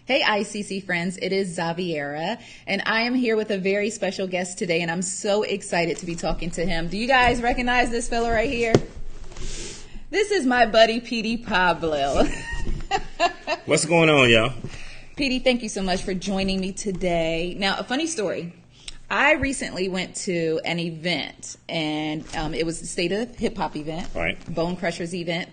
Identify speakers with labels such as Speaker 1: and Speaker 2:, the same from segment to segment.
Speaker 1: Hey ICC friends, it is Xaviera, and I am here with a very special guest today, and I'm so excited to be talking to him. Do you guys recognize this fella right here? This is my buddy, Petey Pablo.
Speaker 2: What's going on, y'all?
Speaker 1: Petey, thank you so much for joining me today. Now, a funny story. I recently went to an event, and it was the State of Hip Hop event,
Speaker 2: Right.
Speaker 1: Bone Crushers event.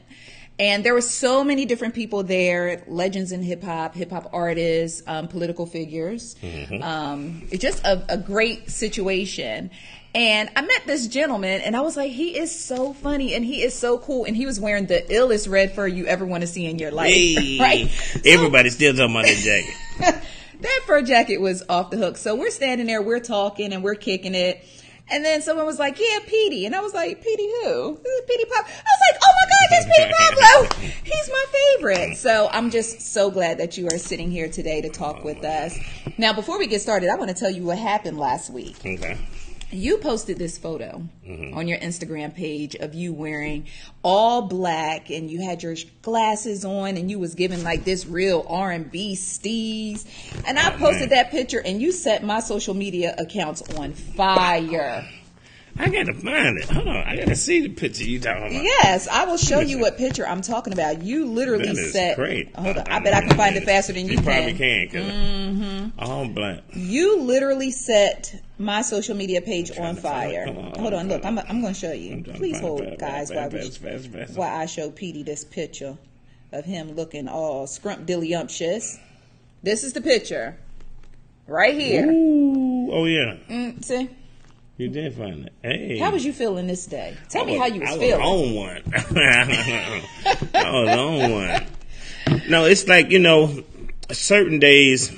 Speaker 1: And there were so many different people there, legends in hip hop artists, political figures. It's just a great situation. And I met this gentleman, and I was like, he is so funny, and he is so cool, and he was wearing the illest red fur you ever want to see in your life.
Speaker 2: Hey,
Speaker 1: right?
Speaker 2: Everybody's still talking about that jacket.
Speaker 1: That fur jacket was off the hook. So we're standing there, we're talking, and we're kicking it. And then someone was like, yeah, Petey. And I was like, Petey who? This is Petey Pablo. I was like, oh my God, that's Petey Pablo. He's my favorite. So I'm just so glad that you are sitting here today to talk with us. Now, before we get started, I want to tell you what happened last week.
Speaker 2: Okay.
Speaker 1: You posted this photo on your Instagram page of you wearing all black, and you had your glasses on, and you was giving like this real R&B steez. And I posted that picture, and you set my social media accounts on fire.
Speaker 2: I gotta find it. Hold on. I gotta see the picture you talking about.
Speaker 1: Yes, I will show you what picture I'm talking about. You literally
Speaker 2: That is
Speaker 1: set.
Speaker 2: great.
Speaker 1: Hold on. I bet I can find it faster than you
Speaker 2: You
Speaker 1: can.
Speaker 2: probably can. All black.
Speaker 1: You literally set my social media page on
Speaker 2: to find
Speaker 1: fire.
Speaker 2: it. Come on,
Speaker 1: Hold on, look.
Speaker 2: hold
Speaker 1: I'm going to show you.
Speaker 2: I'm trying to
Speaker 1: Please
Speaker 2: find
Speaker 1: hold,
Speaker 2: it.
Speaker 1: guys,
Speaker 2: Fast.
Speaker 1: while I show Petey this picture of him looking all scrumptious. This is the picture right here.
Speaker 2: Ooh. Oh, yeah.
Speaker 1: See?
Speaker 2: You did find it. Hey.
Speaker 1: How was you feeling this day? Tell me how you was
Speaker 2: I
Speaker 1: feeling.
Speaker 2: was on one. I was on one. No, it's like, certain days,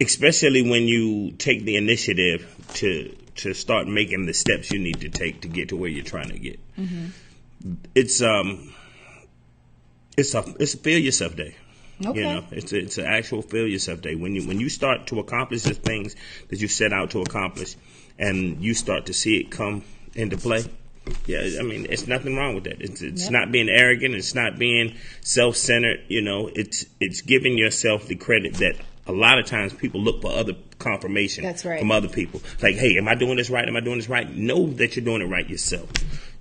Speaker 2: especially when you take the initiative to start making the steps you need to take to get to where you're trying to get. It's a feel yourself day.
Speaker 1: Okay.
Speaker 2: It's an actual feel yourself day. When you start to accomplish the things that you set out to accomplish, and you start to see it come into play. Yeah, I mean, it's nothing wrong with that. It's not being arrogant. It's not being self-centered. It's giving yourself the credit that a lot of times people look for other confirmation from other people. Like, hey, am I doing this right? Am I doing this right? Know that you're doing it right yourself.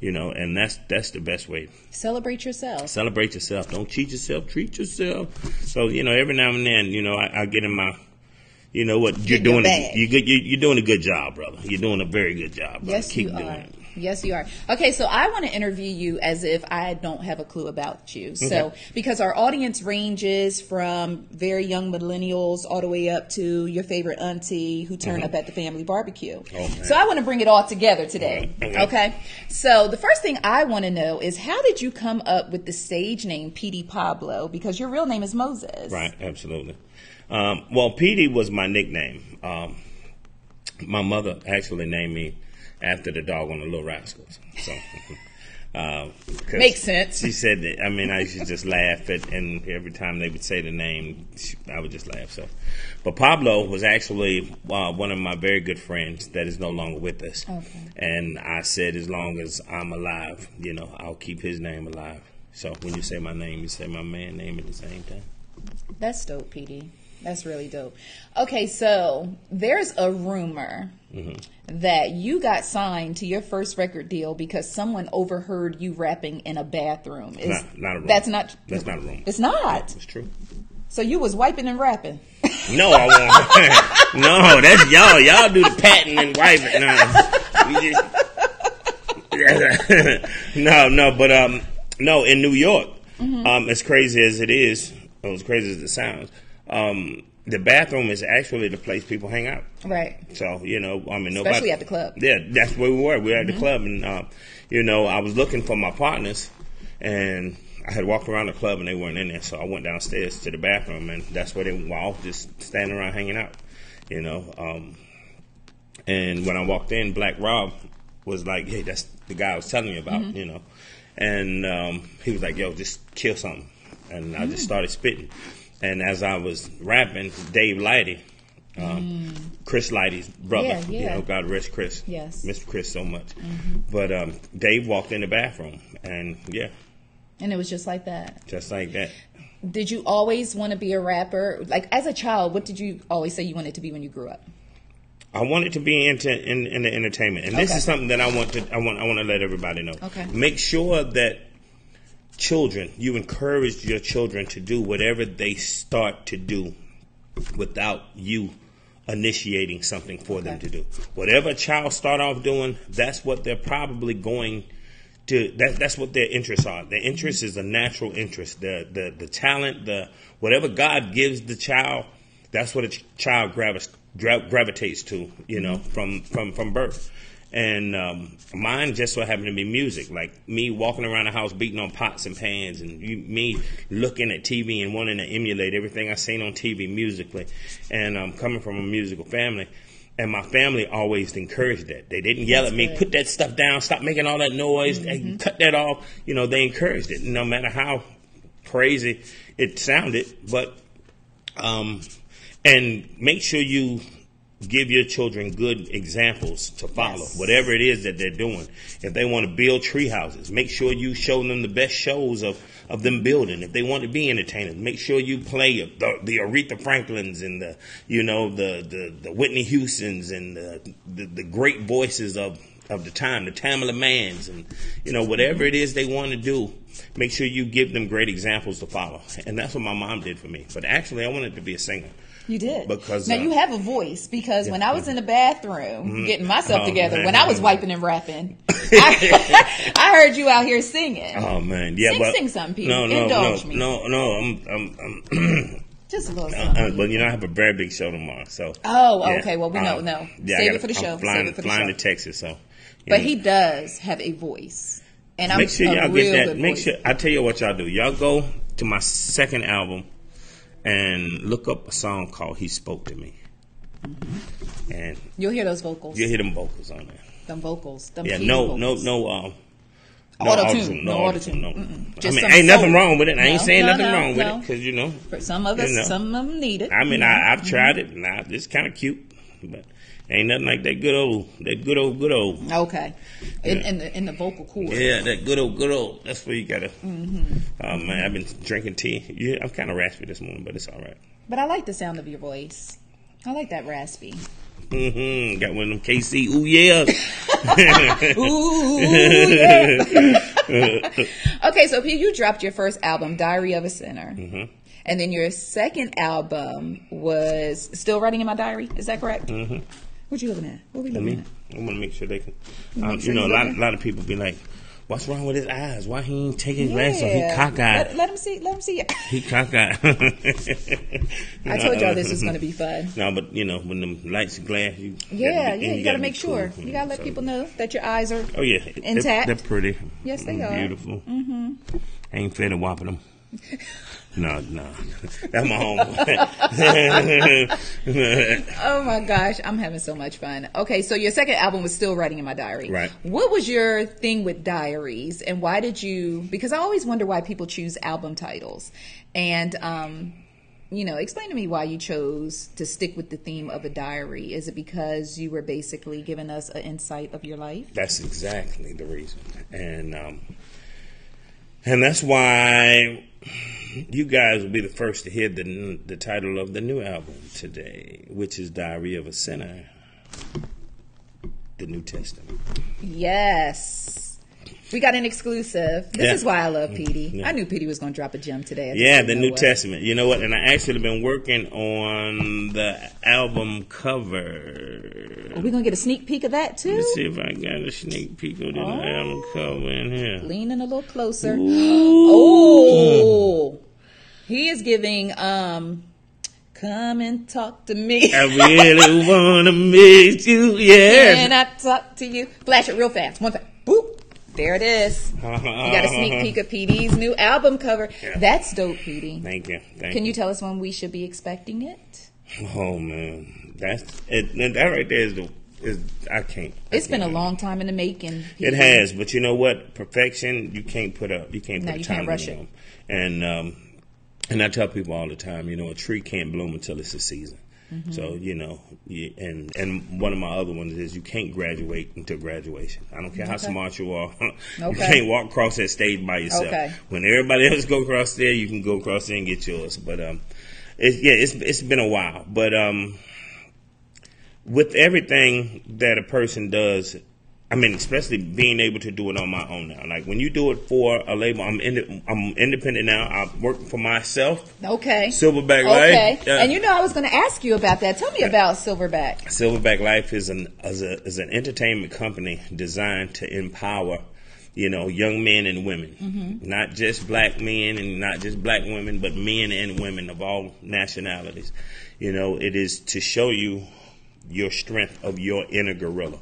Speaker 2: And that's the best way.
Speaker 1: Celebrate yourself.
Speaker 2: Celebrate yourself. Don't cheat yourself. Treat yourself. So, every now and then, I get in my, you're doing you're doing a good job, brother. You're doing a very good job, brother.
Speaker 1: Yes,
Speaker 2: Keep
Speaker 1: you
Speaker 2: doing
Speaker 1: are.
Speaker 2: it.
Speaker 1: Yes, you are. Okay, so I want to interview you as if I don't have a clue about you. So, because our audience ranges from very young millennials all the way up to your favorite auntie who turned up at the family barbecue. So I want to bring it all together today. Okay. So the first thing I want to know is, how did you come up with the stage name Petey Pablo? Because your real name is Moses.
Speaker 2: Right, absolutely. Well, Petey was my nickname. My mother actually named me after the dog on the Little Rascals. So,
Speaker 1: makes sense.
Speaker 2: She said that, I used to just laugh and every time they would say the name, I would just laugh. So, but Pablo was actually one of my very good friends that is no longer with us. Okay. And I said, as long as I'm alive, I'll keep his name alive. So when you say my name, you say my man name at the same time.
Speaker 1: That's dope, Petey. That's really dope. Okay, so there's a rumor that you got signed to your first record deal because someone overheard you rapping in a bathroom.
Speaker 2: Not a rumor.
Speaker 1: That's not
Speaker 2: a rumor.
Speaker 1: It's not.
Speaker 2: It's true.
Speaker 1: So you was wiping and rapping.
Speaker 2: No, I won't. No, that's y'all. Y'all do the patting and wiping. No, in New York, as crazy as it is, or as crazy as it sounds, the bathroom is actually the place people hang out. Right. So, nobody.
Speaker 1: Especially at the club.
Speaker 2: Yeah, that's where we were. We were at the club, and, I was looking for my partners, and I had walked around the club, and they weren't in there. So I went downstairs to the bathroom, and that's where they were all just standing around hanging out, And when I walked in, Black Rob was like, hey, that's the guy I was telling you about, And he was like, yo, just kill something. And I just started spitting. And as I was rapping, Dave Lighty, Chris Lighty's brother, God rest Chris.
Speaker 1: Yes.
Speaker 2: Miss Chris so much. But Dave walked in the bathroom, and
Speaker 1: And it was just like that.
Speaker 2: Just like that.
Speaker 1: Did you always want to be a rapper? Like as a child, what did you always say you wanted to be when you grew up?
Speaker 2: I wanted to be in the entertainment, and this is something that I want to let everybody know.
Speaker 1: Okay.
Speaker 2: Make sure that you encourage your children to do whatever they start to do without you initiating something for them to do. Whatever a child start off doing, that's what they're probably going to. That's what their interests are. Their interest is a natural interest. The talent, whatever God gives the child, that's what a child gravitates to, from birth. And mine just so happened to be music, like me walking around the house beating on pots and pans, and me looking at TV and wanting to emulate everything I seen on TV musically. And coming from a musical family, and my family always encouraged that. They didn't yell at me, put that stuff down, stop making all that noise, cut that off. They encouraged it, no matter how crazy it sounded. But and make sure you give your children good examples to follow, whatever it is that they're doing. If they want to build tree houses, make sure you show them the best shows of them building. If they want to be entertainers, make sure you play the Aretha Franklins and the Whitney Houstons and the great voices of the time, the Tamala Manns, and whatever it is they want to do. Make sure you give them great examples to follow, and that's what my mom did for me. But actually, I wanted to be a singer.
Speaker 1: You did.
Speaker 2: Because
Speaker 1: now you have a voice, because when I was in the bathroom getting myself together, when I was wiping and rapping, I heard you out here singing.
Speaker 2: Oh man,
Speaker 1: sing something, Petey. Indulge me.
Speaker 2: I'm
Speaker 1: just a little something.
Speaker 2: But I have a very big show tomorrow, so.
Speaker 1: Oh, okay. Well, we know. Save it for the show.
Speaker 2: I'm flying to Texas, so.
Speaker 1: But he does have a voice, and
Speaker 2: make sure y'all get that. Make sure I tell you what y'all do. Y'all go to my second album and look up a song called "He Spoke to Me," and
Speaker 1: you'll hear those vocals.
Speaker 2: You'll hear them vocals on there.
Speaker 1: Them vocals.
Speaker 2: No auto-tune. No. Ain't nothing wrong with it. I ain't saying nothing wrong with it, because
Speaker 1: for some of us, some of them need it.
Speaker 2: I mean, I've tried it, and it's kind of cute, but ain't nothing like that good old.
Speaker 1: Okay, in the vocal cords.
Speaker 2: Yeah, that good old. That's where you gotta. Man, I've been drinking tea. Yeah, I'm kind of raspy this morning, but it's all right.
Speaker 1: But I like the sound of your voice. I like that raspy.
Speaker 2: Got one of them KC. Ooh yeah.
Speaker 1: Ooh yeah. Okay, so Pete, you dropped your first album, Diary of a Sinner. And then your second album was Still Writing in My Diary. Is that correct? What you looking at? What we looking at?
Speaker 2: I want to make sure they can. A lot of people be like, "What's wrong with his eyes? Why he ain't taking his glasses off? He cockeyed."
Speaker 1: Let him see.
Speaker 2: He cockeyed.
Speaker 1: I told y'all this was going to be fun.
Speaker 2: No, but when them lights glass, you
Speaker 1: got to make sure. You got to let people know that your eyes are intact.
Speaker 2: They're pretty.
Speaker 1: Yes, they are.
Speaker 2: Beautiful. I ain't fed of whopping them. No, that's my home.
Speaker 1: Oh my gosh, I'm having so much fun. Okay, so your second album was Still Writing in My Diary.
Speaker 2: Right.
Speaker 1: What was your thing with diaries, and why did you? Because I always wonder why people choose album titles, and explain to me why you chose to stick with the theme of a diary. Is it because you were basically giving us an insight of your life?
Speaker 2: That's exactly the reason, and that's why you guys will be the first to hear the title of the new album today, which is Diary of a Sinner, the New Testament.
Speaker 1: Yes. We got an exclusive. This is why I love Petey. Yeah. I knew Petey was going to drop a gem today.
Speaker 2: The New Testament. You know what? And I actually been working on the album cover.
Speaker 1: Are we going to get a sneak peek of that, too?
Speaker 2: Let's see if I got a sneak peek of the album cover in here.
Speaker 1: Leaning a little closer. Oh! He is giving, come and talk to me.
Speaker 2: I really want to meet you, yeah.
Speaker 1: Can I talk to you? Flash it real fast. One time. Boop. There it is. You got a sneak peek of Petey's new album cover. Yeah. That's dope, Petey.
Speaker 2: Thank you.
Speaker 1: Can you tell us when we should be expecting it?
Speaker 2: Oh man, that's it. That right there is I can't.
Speaker 1: It's been a long time in the making, Petey.
Speaker 2: It has, but you know what? Perfection, you can't put up. You can't put
Speaker 1: you
Speaker 2: time
Speaker 1: can't rush
Speaker 2: on.
Speaker 1: it.
Speaker 2: And I tell people all the time, a tree can't bloom until it's the season. So, and one of my other ones is you can't graduate until graduation. I don't care how smart you are. You can't walk across that stage by yourself. When everybody else go across there, you can go across there and get yours. But it's been a while. But with everything that a person does, I mean, especially being able to do it on my own now. Like when you do it for a label, I'm independent now. I work for myself.
Speaker 1: Okay.
Speaker 2: Silverback Life.
Speaker 1: Okay. And I was going to ask you about that. Tell me about Silverback.
Speaker 2: Silverback Life is an entertainment company designed to empower, young men and women, not just black men and not just black women, but men and women of all nationalities. It is to show you your strength of your inner gorilla.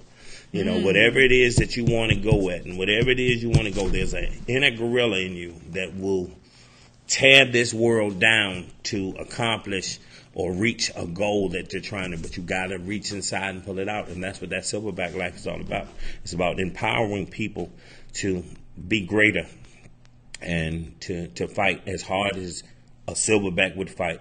Speaker 2: Whatever it is that you want to go at and whatever it is you want to go, there's an inner gorilla in you that will tear this world down to accomplish or reach a goal that you're trying to, but you got to reach inside and pull it out. And that's what that Silverback Life is all about. It's about empowering people to be greater and to fight as hard as a silverback would fight.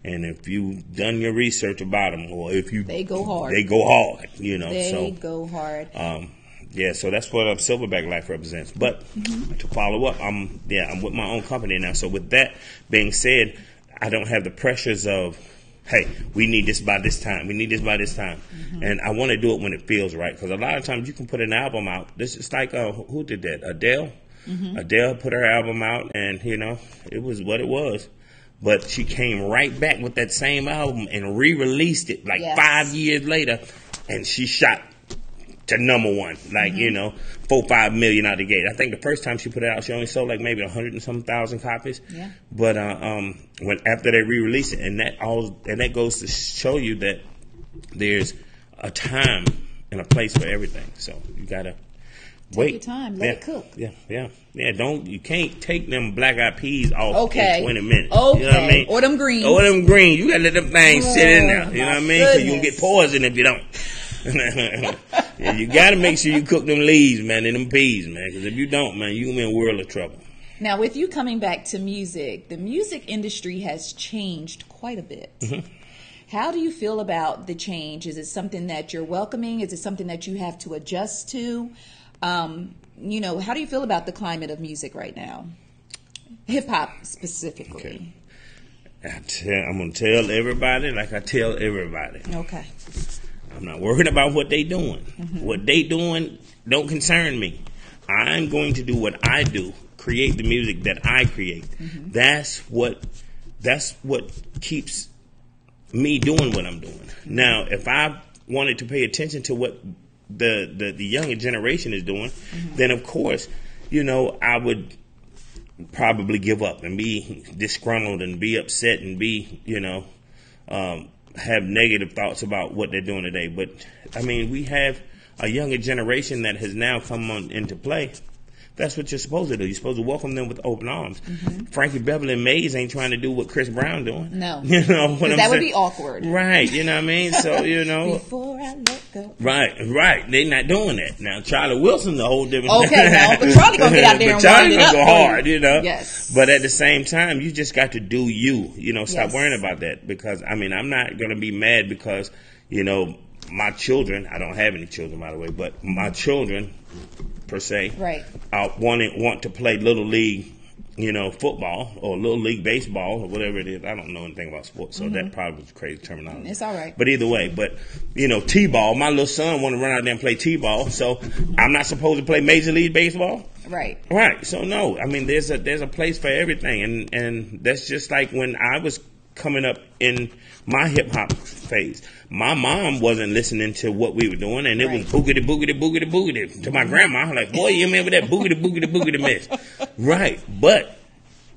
Speaker 2: And if you've done your research about them, or if you
Speaker 1: they go hard,
Speaker 2: they go hard,
Speaker 1: They go hard.
Speaker 2: So that's what Silverback Life represents. But to follow up, I'm with my own company now. So with that being said, I don't have the pressures of, hey, we need this by this time. We need this by this time. And I want to do it when it feels right. Because a lot of times you can put an album out. This is like, who did that? Adele? Adele put her album out and, it was what it was. But she came right back with that same album and re-released it 5 years later, and she shot to number one, 4-5 million out the gate. I think the first time she put it out, she only sold maybe 100 and some thousand copies. Yeah. But when after they re-released it, and that goes to show you that there's a time and a place for everything. So you gotta wait.
Speaker 1: Take your time. Let it cook.
Speaker 2: Yeah. You can't take them black eyed peas off in 20 minutes.
Speaker 1: Okay.
Speaker 2: You know what I mean?
Speaker 1: Or them greens.
Speaker 2: You gotta let them things sit in there. You know what I mean? Because you'll get poison if you don't. You gotta make sure you cook them leaves, man, and them peas, man. Because if you don't, man, you're gonna be in a world of trouble.
Speaker 1: Now, with you coming back to music, the music industry has changed quite a bit. How do you feel about the change? Is it something that you're welcoming? Is it something that you have to adjust to? How do you feel about the climate of music right now? Hip hop specifically.
Speaker 2: Okay. I'm going to tell everybody like I tell everybody.
Speaker 1: Okay.
Speaker 2: I'm not worried about what they doing. What they doing don't concern me. I'm going to do what I do, create the music that I create. That's what keeps me doing what I'm doing. Now, if I wanted to pay attention to what the younger generation is doing, then of course, I would probably give up and be disgruntled and be upset and be, have negative thoughts about what they're doing today. But I mean, we have a younger generation that has now come into play. That's what you're supposed to do. You're supposed to welcome them with open arms. Frankie Beverly and Maze ain't trying to do what Chris Brown doing.
Speaker 1: No.
Speaker 2: You know what I'm saying?
Speaker 1: That would be awkward.
Speaker 2: Right. You know what I mean? So,
Speaker 1: Before I let go.
Speaker 2: Right. They're not doing that. Now, Charlie Wilson's a whole different
Speaker 1: Okay, now, but Charlie gonna get out there and wind it up.
Speaker 2: Go hard,
Speaker 1: Yes.
Speaker 2: But at the same time, you just got to do you. Stop worrying about that. Because, I'm not going to be mad because, my children, I don't have any children, by the way, but my children, per se, want to play Little League, football or Little League baseball or whatever it is. I don't know anything about sports, so that probably was crazy terminology.
Speaker 1: It's all right.
Speaker 2: But either way, T-ball, my little son want to run out there and play T-ball, so I'm not supposed to play Major League Baseball?
Speaker 1: Right.
Speaker 2: So no, I mean, there's a place for everything, and that's just like when I was coming up in my hip hop phase. My mom wasn't listening to what we were doing, and it was boogity, boogity, boogity, boogity. To my grandma, I'm like, boy, you remember that boogity, boogity, boogity mess? Right. But,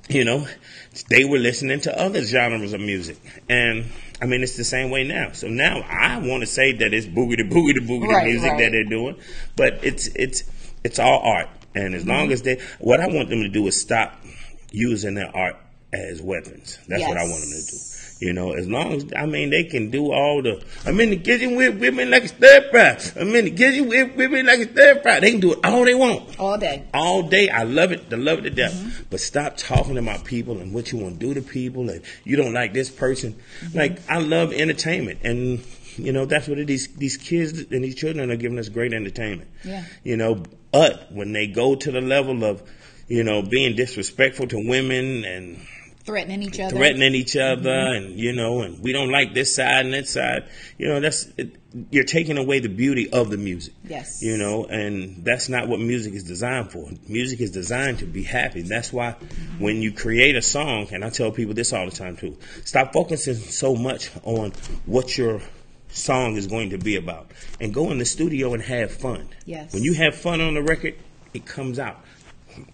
Speaker 2: they were listening to other genres of music. And, I mean, it's the same way now. So now I want to say that it's boogity, boogity, boogity music that they're doing. But it's all art. And as long as what I want them to do is stop using their art as weapons. That's what I want them to do. You know, as long as, I mean, they can do all the, I'm in the kitchen with women like a stir fry. I'm in the kitchen with women like a stir fry. They can do it all they want.
Speaker 1: All day.
Speaker 2: All day. I love it. I love it to death. But stop talking about people and what you want to do to people and you don't like this person. Like, I love entertainment. And, you know, that's what it is. These kids and these children are giving us great entertainment.
Speaker 1: Yeah.
Speaker 2: You know, but when they go to the level of, you know, being disrespectful to women and
Speaker 1: threatening each other,
Speaker 2: and, you know, and we don't like this side and that side, you know, you're taking away the beauty of the music.
Speaker 1: Yes.
Speaker 2: You know, and that's not what music is designed for. Music is designed to be happy. That's why when you create a song, and I tell people this all the time too, stop focusing so much on what your song is going to be about and go in the studio and have fun.
Speaker 1: Yes.
Speaker 2: When you have fun on the record, it comes out.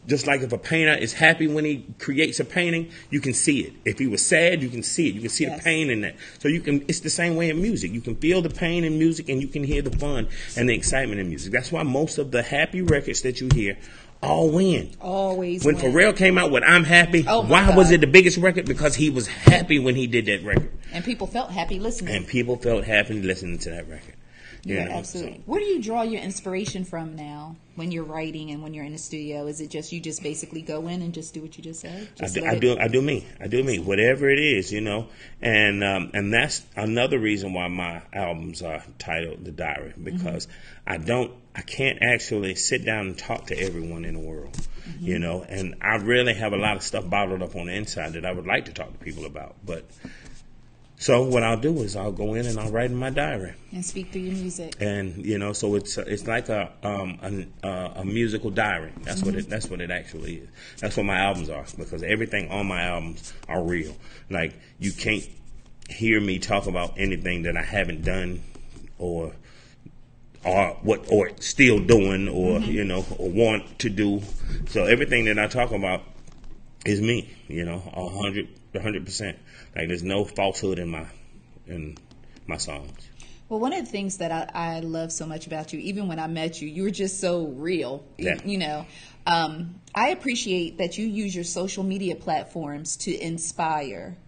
Speaker 2: Just like if a painter is happy when he creates a painting, you can see it. If he was sad, you can see it. You can see the pain in that. So it's the same way in music. You can feel the pain in music and you can hear the fun and the excitement in music. That's why most of the happy records that you hear all win.
Speaker 1: Always
Speaker 2: when
Speaker 1: win.
Speaker 2: Pharrell came out with I'm Happy, why was it the biggest record? Because he was happy when he did that record.
Speaker 1: And people felt happy listening.
Speaker 2: To that record.
Speaker 1: Yeah, absolutely. So, where do you draw your inspiration from now when you're writing and when you're in the studio? Is it just you just basically go in and just do what you just said?
Speaker 2: I do me. Whatever it is, you know. And that's another reason why my albums are titled The Diary, because I can't actually sit down and talk to everyone in the world, you know. And I really have a lot of stuff bottled up on the inside that I would like to talk to people about, but. So what I'll do is I'll go in and I'll write in my diary
Speaker 1: and speak through your music.
Speaker 2: And you know, so it's like a musical diary. That's what it actually is. That's what my albums are, because everything on my albums are real. Like, you can't hear me talk about anything that I haven't done or still doing or you know, or want to do. So everything that I talk about is me. You know, 100%. Like, there's no falsehood in my songs.
Speaker 1: Well, one of the things that I love so much about you, even when I met you, you were just so real. Yeah. You know, I appreciate that you use your social media platforms to inspire.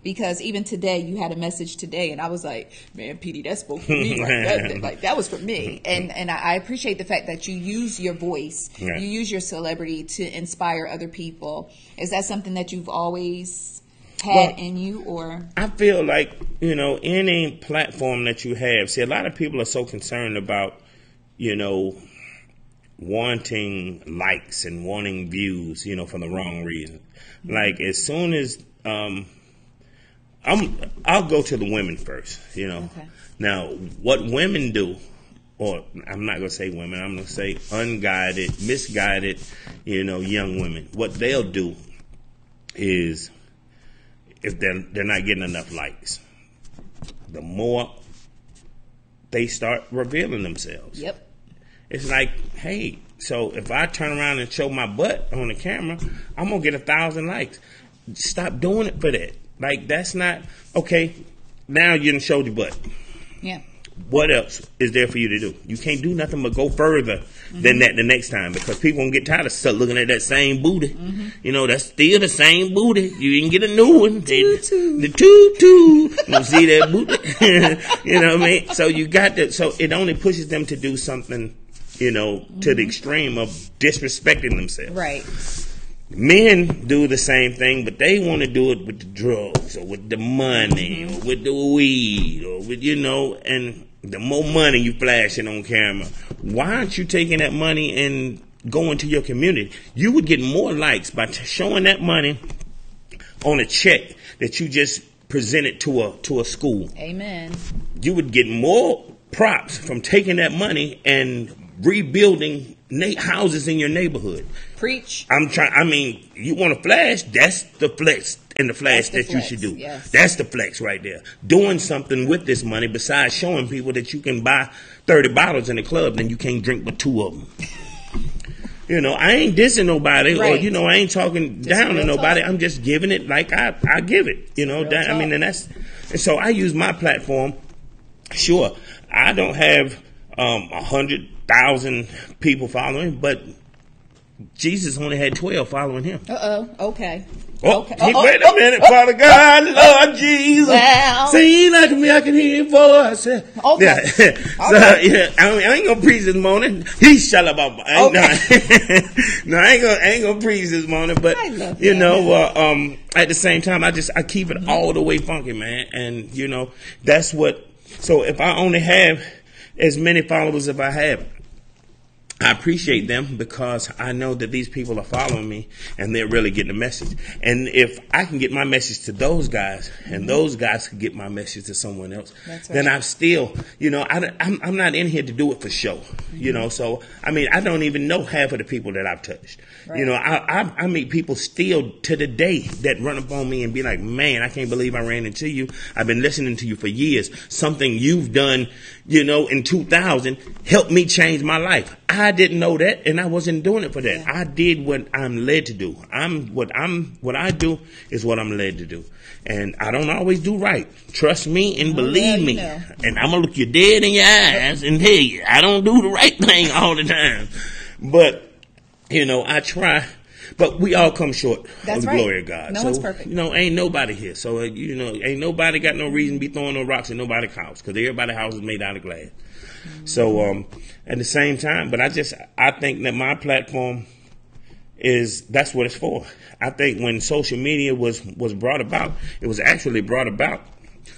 Speaker 1: Because even today, you had a message today, and I was like, man, Petey, that spoke for me. That was for me. And I appreciate the fact that you use your voice, you use your celebrity to inspire other people. Is that something that you've always had in you? Or
Speaker 2: I feel like, you know, any platform that you have, see, a lot of people are so concerned about, you know, wanting likes and wanting views, you know, for the wrong reason. Like, as soon as I'll go to the women first, you know. Okay. Now, what women do, or I'm not going to say women, I'm going to say unguided, misguided, you know, young women. What they'll do is, if they're not getting enough likes, the more they start revealing themselves.
Speaker 1: Yep.
Speaker 2: It's like, hey, so if I turn around and show my butt on the camera, I'm going to get 1,000 likes. Stop doing it for that. Like, that's not, okay, now you done showed your butt.
Speaker 1: Yeah.
Speaker 2: What else is there for you to do? You can't do nothing but go further than that the next time, because people gonna get tired of looking at that same booty. You know, that's still the same booty. You didn't get a new one. The tutu. You see that booty? You know what I mean? So you got to, so it only pushes them to do something, you know, to the extreme of disrespecting themselves.
Speaker 1: Right.
Speaker 2: Men do the same thing, but they want to do it with the drugs or with the money or with the weed or with, you know, and the more money you flashing on camera, why aren't you taking that money and going to your community? You would get more likes by showing that money on a check that you just presented to a school.
Speaker 1: Amen.
Speaker 2: You would get more props from taking that money and rebuilding houses in your neighborhood.
Speaker 1: Preach.
Speaker 2: I mean, you want to flash? That's the flex and the flash that you should do.
Speaker 1: Yes.
Speaker 2: That's the flex right there. Doing something with this money besides showing people that you can buy 30 bottles in the club, then you can't drink but 2 of them. You know, I ain't dissing nobody, or, you know, I ain't talking down to nobody. I'm just giving it like I give it. You know, I mean, and so I use my platform. Sure, I don't have 100,000 people following, but Jesus only had 12 following him.
Speaker 1: Okay. Okay.
Speaker 2: Wait a minute, Father God, Lord Jesus.
Speaker 1: Well.
Speaker 2: Sing like me, I can hear your voice.
Speaker 1: Okay.
Speaker 2: Yeah. So, I ain't gonna preach this morning. He shut up. No, I ain't gonna preach this morning. But you know, at the same time, I keep it all the way funky, man. And you know, that's what. So if I only have as many followers as I have, I appreciate them because I know that these people are following me and they're really getting the message. And if I can get my message to those guys and those guys can get my message to someone else, then I'm still, you know, I'm not in here to do it for show, you know. So, I mean, I don't even know half of the people that I've touched. Right. You know, I meet people still to the day that run up on me and be like, man, I can't believe I ran into you. I've been listening to you for years. Something you've done, you know, in 2000 helped me change my life. I didn't know that, and I wasn't doing it for that. Yeah. I did what I'm led to do. What I do is what I'm led to do, and I don't always do right. Trust me and believe me, know. And I'm gonna look you dead in your eyes and tell you I don't do the right thing all the time. But you know, I try. But we all come short of the glory of God.
Speaker 1: No one's perfect.
Speaker 2: You know, ain't nobody here. So, you know, ain't nobody got no reason to be throwing no rocks in nobody's house because everybody's house is made out of glass. Mm-hmm. So, at the same time, but I think that my platform that's what it's for. I think when social media was brought about, it was actually brought about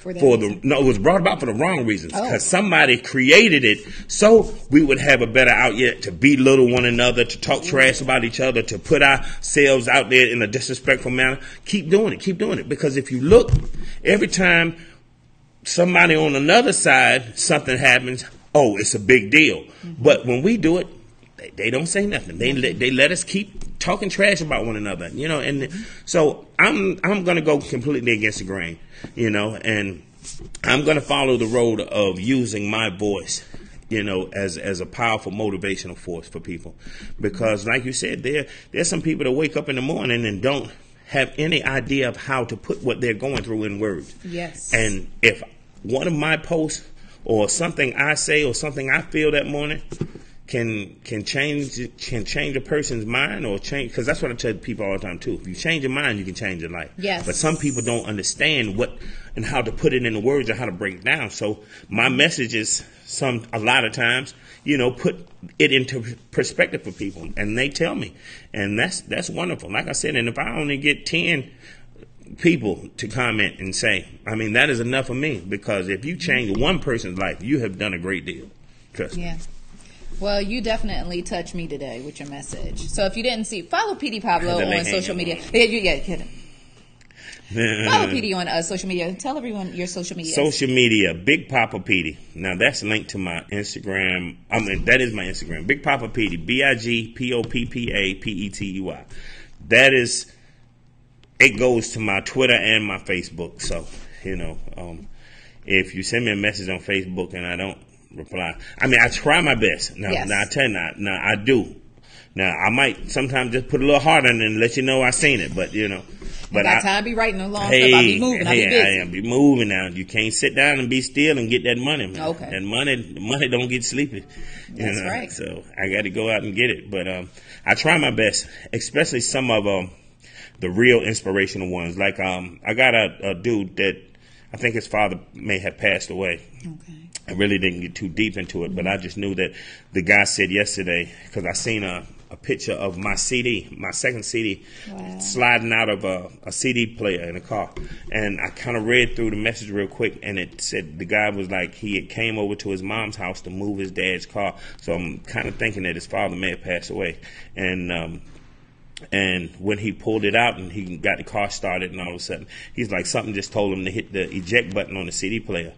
Speaker 2: it was brought about for the wrong reasons because somebody created it so we would have a better outlet to belittle one another, to talk trash about each other, to put ourselves out there in a disrespectful manner. Keep doing it because if you look, every time somebody on another side something happens, it's a big deal. Mm-hmm. But when we do it, they don't say nothing. They let us keep talking trash about one another, you know. And so I'm going to go completely against the grain, you know, and I'm going to follow the road of using my voice, you know, as a powerful motivational force for people. Because like you said, there's some people that wake up in the morning and don't have any idea of how to put what they're going through in words. Yes. And if one of my posts or something I say or something I feel that morning can change a person's mind or change, because that's what I tell people all the time too. If you change your mind, you can change your life. Yes. But some people don't understand what and how to put it into words or how to break it down. So my message is a lot of times, you know, put it into perspective for people, and they tell me, and that's wonderful. Like I said, and if I only get 10 people to comment and say, I mean, that is enough for me, because if you change one person's life, you have done a great deal. Trust me.
Speaker 1: Well, you definitely touched me today with your message. So if you didn't see, follow Petey Pablo on social media. Follow Petey on social media. Tell everyone your social media. Social media,
Speaker 2: Big Papa Petey. Now that's linked to my Instagram. I mean, that is my Instagram. Big Papa Petey. BIGPOPPAPETEY. That is. It goes to my Twitter and my Facebook. So you know, if you send me a message on Facebook and I don't reply, I mean, I try my best. Now I tell you, now I do. Now I might sometimes just put a little heart on it and let you know I seen it, but you know. But
Speaker 1: I time be writing along stuff. I be moving. I be busy.
Speaker 2: I am be moving now. You can't sit down and be still and get that money, man. Okay. That money don't get sleepy.
Speaker 1: That's right.
Speaker 2: So I got to go out and get it. But I try my best, especially some of the real inspirational ones. Like I got a dude that I think his father may have passed away. Okay. I really didn't get too deep into it, but I just knew that the guy said yesterday, because I seen a picture of my CD, my second CD, sliding out of a CD player in a car. And I kind of read through the message real quick, and it said the guy was like, he had came over to his mom's house to move his dad's car. So I'm kind of thinking that his father may have passed away. And when he pulled it out and he got the car started, and all of a sudden, he's like, something just told him to hit the eject button on the CD player.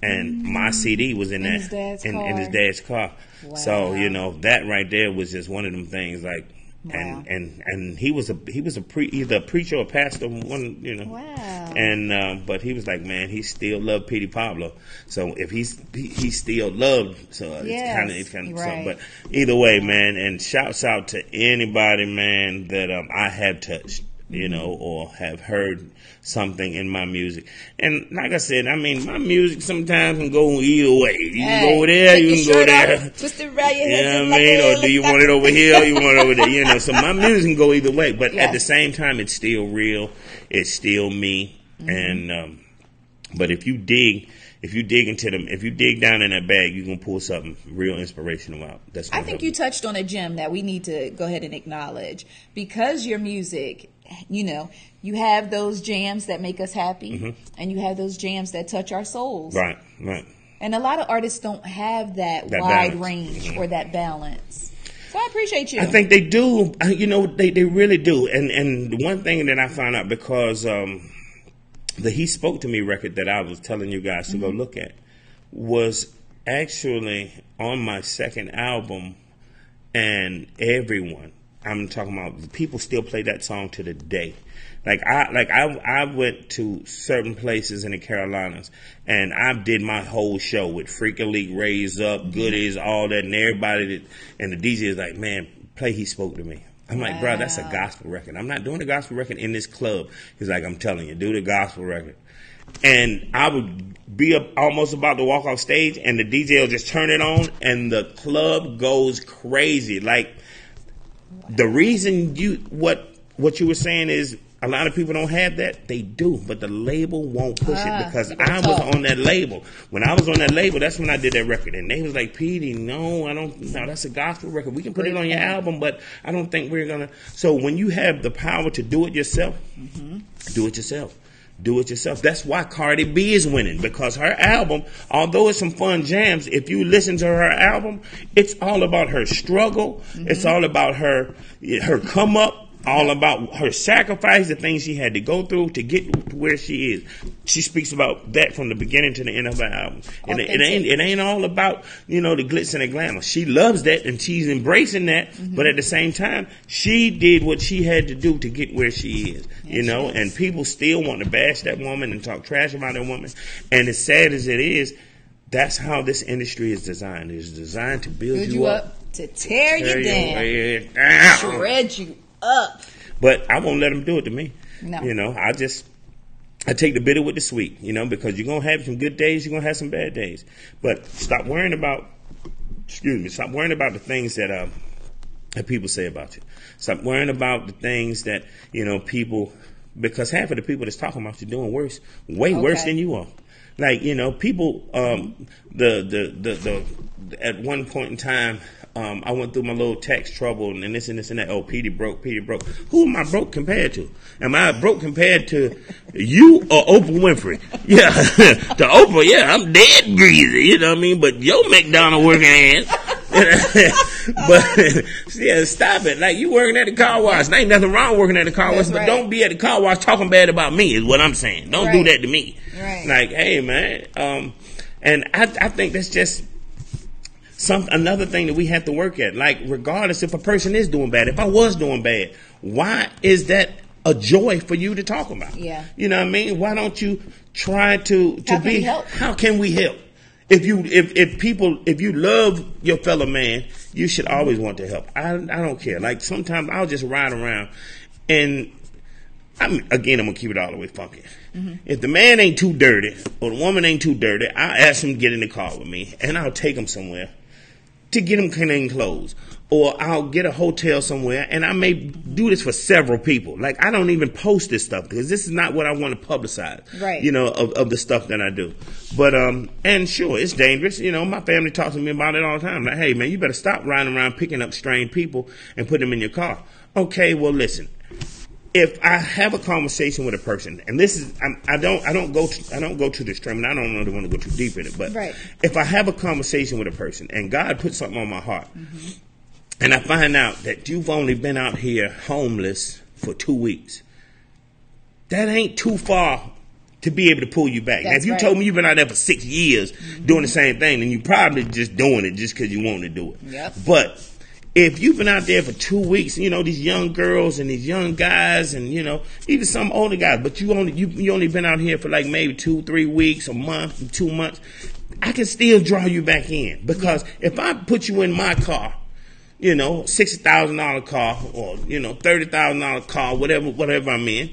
Speaker 2: And my CD was in his dad's car. Wow. So, you know, that right there was just one of them things, like, and he was either a preacher or a pastor, one, you know. Wow. And but he was like, man, he still loved Petey Pablo. So if he still loved, so it's kind of something. But either way, man, and shouts out to anybody, man, that I have touched. you know, or have heard something in my music. And like I said, I mean, my music sometimes can go either way. You can go over there, you can go there.
Speaker 1: Twist it around your head.
Speaker 2: You know what I mean? Or do you want it over here, or you want it over there? You know, so my music can go either way. But at the same time, it's still real. It's still me. And, but if you dig into them, if you dig down in that bag, you're gonna pull something real inspirational out.
Speaker 1: I think you touched on a gem that we need to go ahead and acknowledge, because your music, you know, you have those jams that make us happy, and you have those jams that touch our souls.
Speaker 2: Right.
Speaker 1: And a lot of artists don't have that wide balance. Range or that balance. So I appreciate you.
Speaker 2: I think they do. You know, they really do. And the one thing that I found out, because the He Spoke to Me record that I was telling you guys to go look at was actually on my second album, and I'm talking about, people still play that song to the day. I went to certain places in the Carolinas, and I did my whole show with Freak Elite, Raise Up, Goodies, all that, and everybody and the DJ is like, man, play He Spoke to Me. I'm like, bro, that's a gospel record. I'm not doing a gospel record in this club. He's like, I'm telling you, do the gospel record. And I would be almost about to walk off stage, and the DJ will just turn it on, and the club goes crazy. Like, the reason what you were saying is, a lot of people don't have that. They do, but the label won't push it, because I was on that label. When I was on that label, that's when I did that record. And they was like, Petey, no, that's a gospel record. We can put it on your album, but I don't think we're going to. So when you have the power to do it yourself, do it yourself. Do it yourself. That's why Cardi B is winning, because her album, although it's some fun jams, if you listen to her album, it's all about her struggle. It's all about her come up. All about her sacrifice, the things she had to go through to get to where she is. She speaks about that from the beginning to the end of her album. And it ain't all about, you know, the glitz and the glamour. She loves that, and she's embracing that. But at the same time, she did what she had to do to get where she is. You know, and people still want to bash that woman and talk trash about that woman. And as sad as it is, that's how this industry is designed. It's designed to build you up,
Speaker 1: to tear you down, shred you up.
Speaker 2: But I won't let them do it to me.
Speaker 1: No.
Speaker 2: You know, I take the bitter with the sweet, you know, because you're going to have some good days, you're going to have some bad days. But stop worrying about the things that people say about you. Stop worrying about the things that, you know, people, because half of the people that's talking about you doing worse, way worse than you are. Like, you know, people, at one point in time, I went through my little tax trouble and this and that. Oh, Petey broke. Who am I broke compared to? Am I broke compared to you or Oprah Winfrey? Yeah, to Oprah, yeah, I'm dead greasy, you know what I mean? But your McDonald working ass. But yeah, stop it. Like, you working at the car wash. There ain't nothing wrong working at the car wash, but don't be at the car wash talking bad about me is what I'm saying. Don't do that to me.
Speaker 1: Right.
Speaker 2: Like, hey man, and I think that's just another thing that we have to work at. Like, regardless if a person is doing bad, if I was doing bad, why is that a joy for you to talk about?
Speaker 1: Yeah.
Speaker 2: You know what I mean? Why don't you try to
Speaker 1: help?
Speaker 2: How can we help? If you love your fellow man, you should always want to help. I don't care. Like, sometimes I'll just ride around, and I'm gonna keep it all the way funky. If the man ain't too dirty or the woman ain't too dirty, I'll ask him to get in the car with me, and I'll take him somewhere to get him clean clothes. Or I'll get a hotel somewhere, and I may do this for several people. Like, I don't even post this stuff because this is not what I want to publicize, you know, of the stuff that I do. But, and sure, it's dangerous. You know, my family talks to me about it all the time. Like, hey, man, you better stop riding around picking up strange people and put them in your car. Okay, well, listen. If I have a conversation with a person, and this is, I don't go to the extreme, and I don't really want to go too deep in it, but if I have a conversation with a person and God put something on my heart, and I find out that you've only been out here homeless for 2 weeks, that ain't too far to be able to pull you back. Now, if you told me you've been out there for 6 years doing the same thing, then you probably just doing it just because you want to do it. But if you've been out there for 2 weeks, you know, these young girls and these young guys and, you know, even some older guys, but you only been out here for like maybe 2-3 weeks, a month, 2 months, I can still draw you back in. Because if I put you in my car $60,000 car or, $30,000 car, whatever I'm in.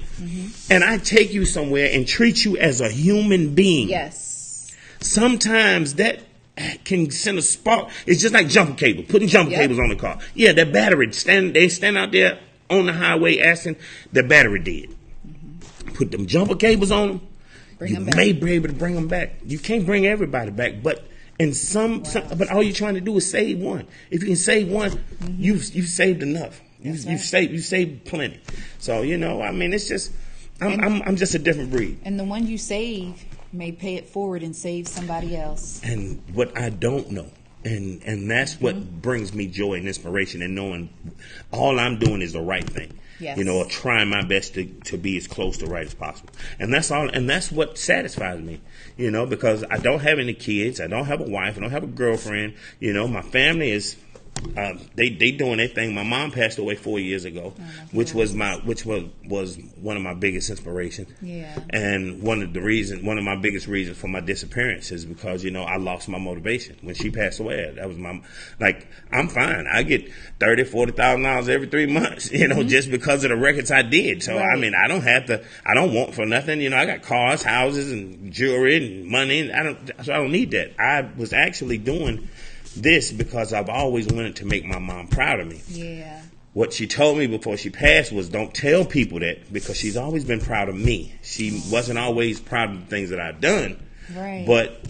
Speaker 2: And I take you somewhere and treat you as a human being.
Speaker 1: Yes.
Speaker 2: Sometimes that can send a spark. It's just like jumper cable, putting jumper cables on the car. Yeah, that battery, they stand out there on the highway asking, the battery dead. Put them jumper cables on them. You may be able to bring them back. You can't bring everybody back, but but all you're trying to do is save one. If you can save one, you've saved enough. You've saved plenty. So it's just I'm just a different breed.
Speaker 1: And the one you save may pay it forward and save somebody else.
Speaker 2: And what I don't know, and that's what brings me joy and inspiration, and knowing all I'm doing is the right thing.
Speaker 1: Yes.
Speaker 2: Or trying my best to be as close to right as possible. And that's all, and that's what satisfies me, because I don't have any kids, I don't have a wife, I don't have a girlfriend, my family is, they doing their thing. My mom passed away 4 years ago, which was one of my biggest inspirations.
Speaker 1: Yeah. And
Speaker 2: one of my biggest reasons for my disappearance is because, I lost my motivation when she passed away. That was I'm fine. I get $30,000-$40,000 every 3 months, just because of the records I did. So,
Speaker 1: right.
Speaker 2: I don't want for nothing. I got cars, houses, and jewelry and money. I don't need that. I was actually doing this because I've always wanted to make my mom proud of me.
Speaker 1: Yeah.
Speaker 2: What she told me before she passed was, don't tell people that, because she's always been proud of me. She wasn't always proud of the things that I've done.
Speaker 1: Right.
Speaker 2: But,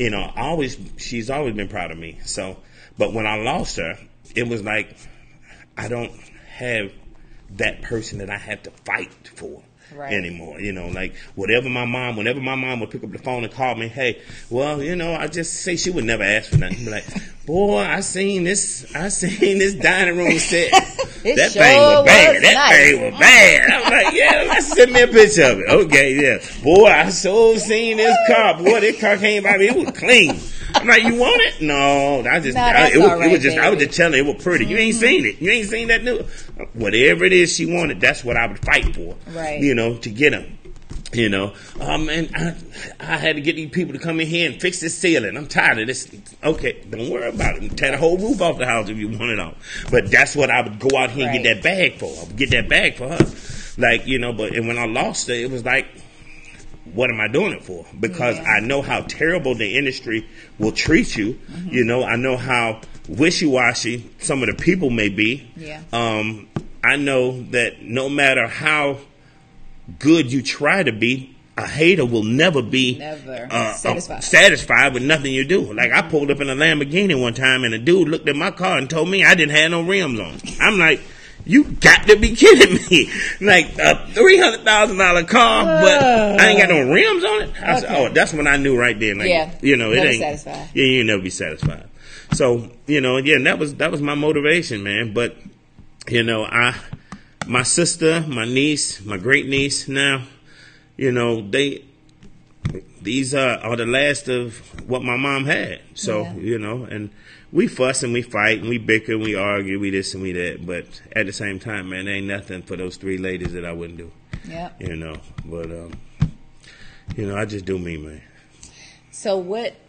Speaker 2: she's always been proud of me. So, but when I lost her, it was like, I don't have that person that I have to fight for. Right. Anymore, whenever my mom would pick up the phone and call me, hey, well, I just say she would never ask for nothing. She'd be like, boy, I seen this dining room set. That thing was bad. That thing was bad. I was like, yeah, let's send me a picture of it. Okay, yeah. Boy, I so seen this car. Boy, this car came by me. It was clean. I'm like, you want it? No, I was just telling her it was pretty. You ain't seen it. You ain't seen that new. Whatever it is she wanted, that's what I would fight for.
Speaker 1: Right.
Speaker 2: To get them. And I had to get these people to come in here and fix this ceiling. I'm tired of this. Okay, don't worry about it. Tear the whole roof off the house if you want it off. But that's what I would go out here and get that bag for. I would get that bag for her. And when I lost her, it was like, what am I doing it for? Because I know how terrible the industry will treat you. I know how wishy-washy some of the people may be.
Speaker 1: Yeah.
Speaker 2: I know that no matter how good you try to be, a hater will never be satisfied with nothing you do. Like, I pulled up in a Lamborghini one time, and a dude looked at my car and told me I didn't have no rims on. I'm like, you got to be kidding me. Like, a $300,000 car, but I ain't got no rims on it? I said, that's when I knew right there. Like, it ain't satisfied. Yeah, you'll never be satisfied. So, that was my motivation, man. But, my sister, my niece, my great niece now, these are the last of what my mom had. So, and we fuss and we fight and we bicker and we argue, we this and we that. But at the same time, man, there ain't nothing for those 3 ladies that I wouldn't do.
Speaker 1: Yeah.
Speaker 2: But, I just do me, man.
Speaker 1: So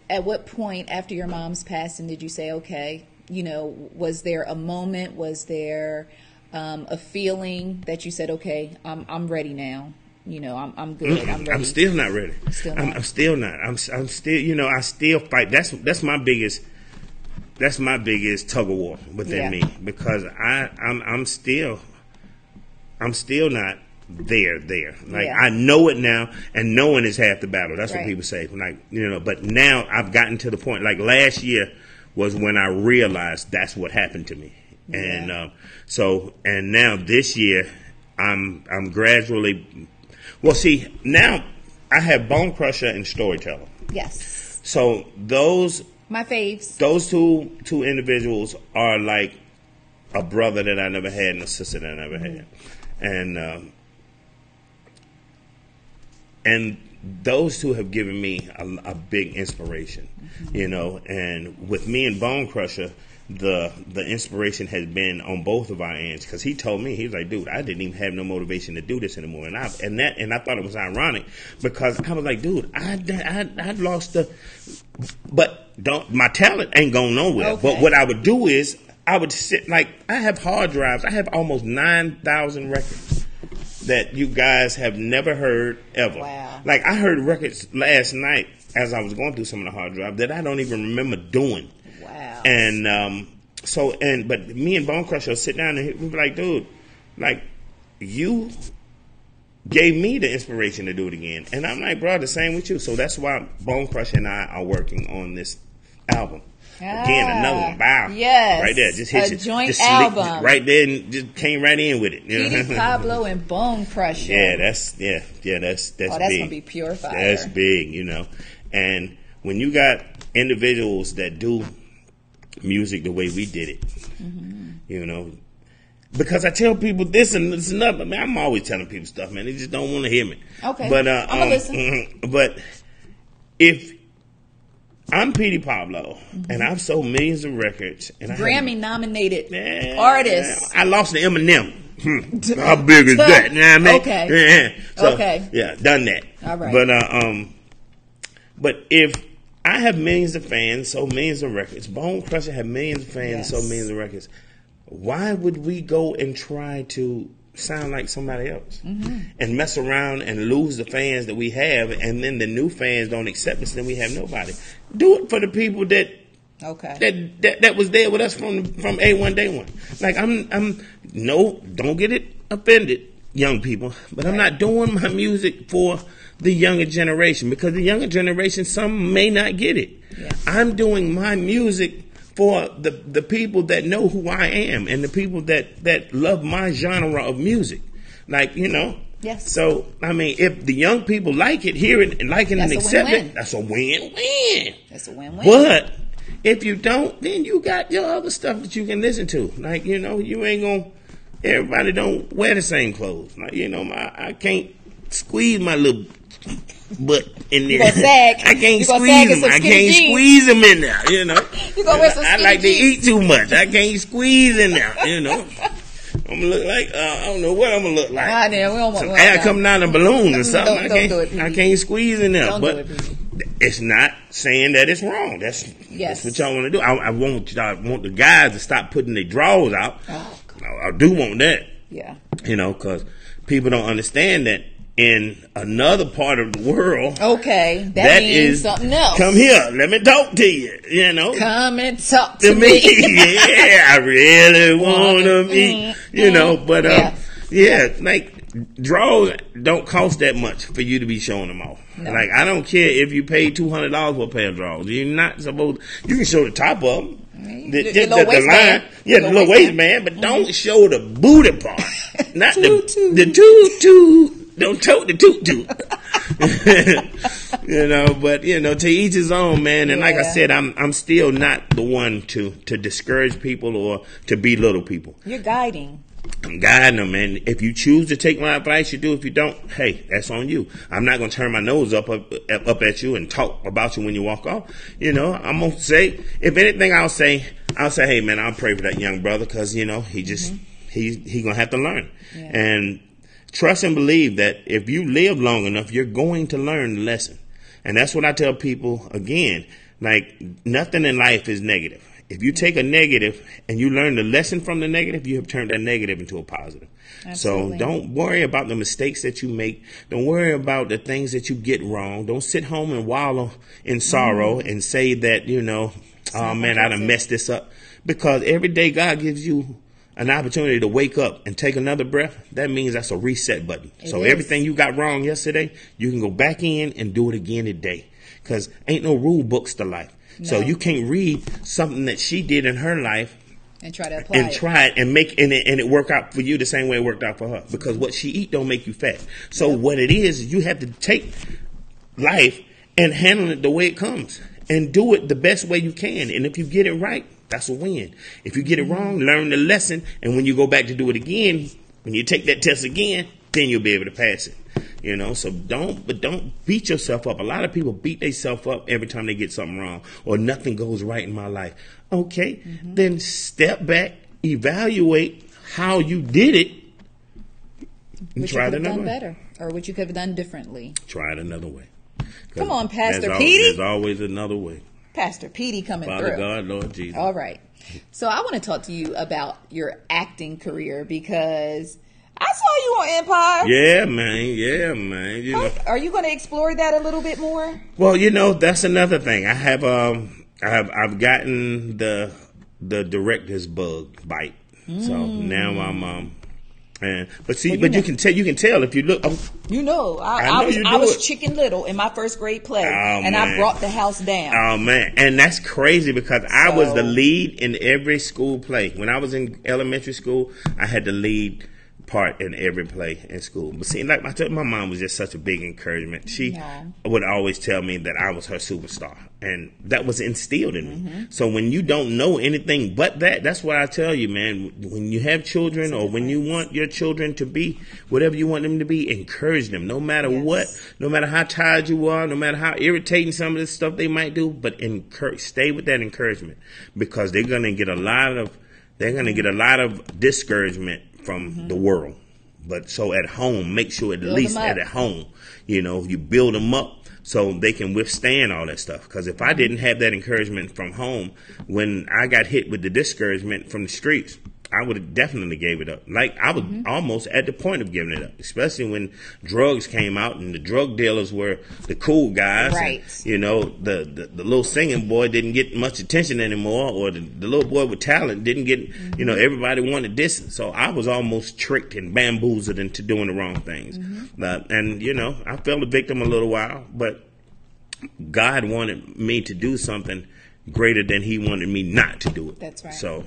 Speaker 1: at what point after your mom's passing did you say, okay, was there a moment, was there a feeling that you said, okay, I'm ready now. I'm good. I'm ready.
Speaker 2: I'm still not ready. I'm still not. I'm still, I still fight. That's my biggest tug of war within me, because I'm still not there. Like, I know it now, and knowing is half the battle. That's what people say. Like, but now I've gotten to the point, like last year was when I realized that's what happened to me. And and now this year I'm gradually, now I have Bone Crusher and Storyteller.
Speaker 1: Yes.
Speaker 2: So those,
Speaker 1: my faves.
Speaker 2: Those two individuals are like a brother that I never had and a sister that I never had. And those two have given me a big inspiration, and with me and Bone Crusher, the inspiration has been on both of our ends, because he told me, he was like, dude, I didn't even have no motivation to do this anymore. And I thought it was ironic, because I was like, dude, I lost my talent ain't going nowhere. Okay. But what I would do is I would sit, like, I have hard drives. I have almost 9,000 records that you guys have never heard ever.
Speaker 1: Wow.
Speaker 2: Like, I heard records last night as I was going through some of the hard drive that I don't even remember doing.
Speaker 1: Wow.
Speaker 2: And but me and Bone Crusher sit down and we'd be like, dude, like, you gave me the inspiration to do it again. And I'm like, bro, the same with you. So that's why Bone Crusher and I are working on this album. Again, another one. Wow.
Speaker 1: Yes.
Speaker 2: Right there. Just hit
Speaker 1: a
Speaker 2: you.
Speaker 1: joint
Speaker 2: just
Speaker 1: album.
Speaker 2: Right there and just came right in with it.
Speaker 1: Petey Pablo and Bone Crusher.
Speaker 2: Yeah, that's big.
Speaker 1: That's gonna be pure fire.
Speaker 2: That's big, And when you got individuals that do music the way we did it, because I tell people this and this and that, man, I'm always telling people stuff, man. They just don't want to hear me.
Speaker 1: Okay.
Speaker 2: But
Speaker 1: I'm gonna listen.
Speaker 2: But if I'm Petey Pablo and I've sold millions of records and
Speaker 1: Grammy-nominated artist,
Speaker 2: I lost to Eminem. How big is that? You know what I mean?
Speaker 1: Okay.
Speaker 2: Yeah. So,
Speaker 1: okay.
Speaker 2: Yeah, done that.
Speaker 1: All right.
Speaker 2: But if I have millions of fans, sold millions of records, Bone Crusher had millions of fans, sold millions of records, why would we go and try to sound like somebody else and mess around and lose the fans that we have, and then the new fans don't accept us, then we have nobody? Do it for the people that was there with us from A1 day one. Like, don't get it offended, young people, but I'm not doing my music for the younger generation, because the younger generation, some may not get it. Yeah. I'm doing my music for the people that know who I am and the people that love my genre of music. Like,
Speaker 1: Yes.
Speaker 2: So, I mean, if the young people like it, hear it, and like it, and accept it, that's a win-win.
Speaker 1: That's a win-win.
Speaker 2: But if you don't, then you got your other stuff that you can listen to. Like, you ain't gonna, everybody don't wear the same clothes. Like, I can't squeeze my little butt in there.
Speaker 1: You gonna sag.
Speaker 2: I can't squeeze them. I can't squeeze them in there,
Speaker 1: You gonna wear some
Speaker 2: I like to eat too much. I can't squeeze in there, I'm gonna look like, I don't know what I'm gonna look like.
Speaker 1: We don't want
Speaker 2: some air coming out of balloons or something. I can't squeeze in there.
Speaker 1: Don't
Speaker 2: but
Speaker 1: do it,
Speaker 2: it's not saying that it's wrong. That's what y'all want to do. I want the guys to stop putting their drawers out.
Speaker 1: Oh,
Speaker 2: I do want that.
Speaker 1: Yeah.
Speaker 2: Because people don't understand that in another part of the world.
Speaker 1: Okay, that means something else.
Speaker 2: Come here, let me talk to you.
Speaker 1: Come and talk to me.
Speaker 2: Yeah, I really want to meet, but like, draws don't cost that much for you to be showing them off. No. Like, I don't care if you pay $200 for a pair of draws. You're not supposed, you can show the top of them. The line, the little waistband, but don't show the booty part. Not the tutu. Don't tote the toot. But to each his own, man. And like I said, I'm still not the one to discourage people or to belittle people.
Speaker 1: You're guiding.
Speaker 2: I'm guiding them, man. If you choose to take my advice, you do. If you don't, hey, that's on you. I'm not going to turn my nose up at you and talk about you when you walk off. I'm going to say, if anything, I'll say, hey, man, I'll pray for that young brother, because, he just, he's going to have to learn. Yeah. And trust and believe that if you live long enough, you're going to learn the lesson. And that's what I tell people again. Like, nothing in life is negative. If you take a negative and you learn the lesson from the negative, you have turned that negative into a positive. Absolutely. So don't worry about the mistakes that you make. Don't worry about the things that you get wrong. Don't sit home and wallow in sorrow and say that, oh man, I done messed this up. Because every day God gives you an opportunity to wake up and take another breath, that means that's a reset button. So everything you got wrong yesterday, you can go back in and do it again today. Because ain't no rule books to life. No. So you can't read something that she did in her life
Speaker 1: and try to apply
Speaker 2: it and make it work out for you the same way it worked out for her. Because what she eat don't make you fat. So what it is, you have to take life and handle it the way it comes and do it the best way you can. And if you get it right, that's a win. If you get it wrong, learn the lesson, and when you go back to do it again, when you take that test again, then you'll be able to pass it. So don't beat yourself up. A lot of people beat themselves up every time they get something wrong or nothing goes right in my life. Okay, then step back, evaluate how you did it, and
Speaker 1: try it another way. Better, or what you could have done differently.
Speaker 2: Try it another way.
Speaker 1: Come on, Pastor Petey.
Speaker 2: There's always another way.
Speaker 1: Pastor Petey coming
Speaker 2: Father
Speaker 1: through.
Speaker 2: God, Lord Jesus.
Speaker 1: All right. So I want to talk to you about your acting career because I saw you on Empire.
Speaker 2: Yeah, man. You know.
Speaker 1: Are you going to explore that a little bit more?
Speaker 2: Well, that's another thing. I've gotten the director's bite. So now I'm but you can tell if you look.
Speaker 1: I was Chicken Little in my first grade play, and I brought the house down.
Speaker 2: Oh man, and that's crazy because I was the lead in every school play. When I was in elementary school, I had the lead part in every play in school. But see, like my mom was just such a big encouragement. She would always tell me that I was her superstar, and that was instilled in me. So when you don't know anything but that's what I tell you, man. When you have children or when you want your children to be whatever you want them to be, encourage them no matter what, no matter how tired you are, no matter how irritating some of this stuff they might do, but stay with that encouragement, because they're going to get a lot of discouragement from the world. But so at home, make sure at least at home, you build them up so they can withstand all that stuff. Because if I didn't have that encouragement from home, when I got hit with the discouragement from the streets, I would have definitely gave it up. Like I was almost at the point of giving it up, especially when drugs came out and the drug dealers were the cool guys.
Speaker 1: Right.
Speaker 2: And, the little singing boy didn't get much attention anymore, or the little boy with talent didn't get, everybody wanted this. So I was almost tricked and bamboozled into doing the wrong things. I fell a victim a little while, but God wanted me to do something greater than he wanted me not to do it.
Speaker 1: That's right.
Speaker 2: So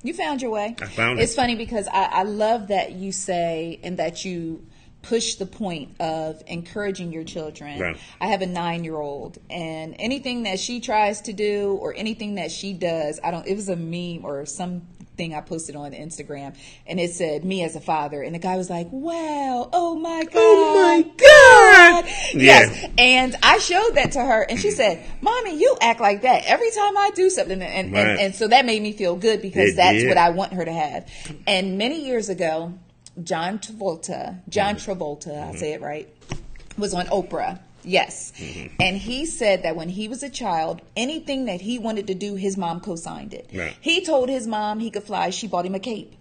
Speaker 1: you found your way.
Speaker 2: I found it.
Speaker 1: It's funny because I love that you say and that you push the point of encouraging your children.
Speaker 2: Right.
Speaker 1: I have a 9-year-old, and anything that she tries to do or anything that she does, it was a meme or something I posted on Instagram, and it said, "Me as a father," and the guy was like, "Wow, oh my God. Yes. And I showed that to her, and she said, "Mommy, you act like that every time I do something." And so that made me feel good because that's what I want her to have. And many years ago, John Travolta, I'll say it right, was on Oprah. Yes. And he said that when he was a child, anything that he wanted to do, his mom co-signed it. Right. He told his mom he could fly. She bought him a cape.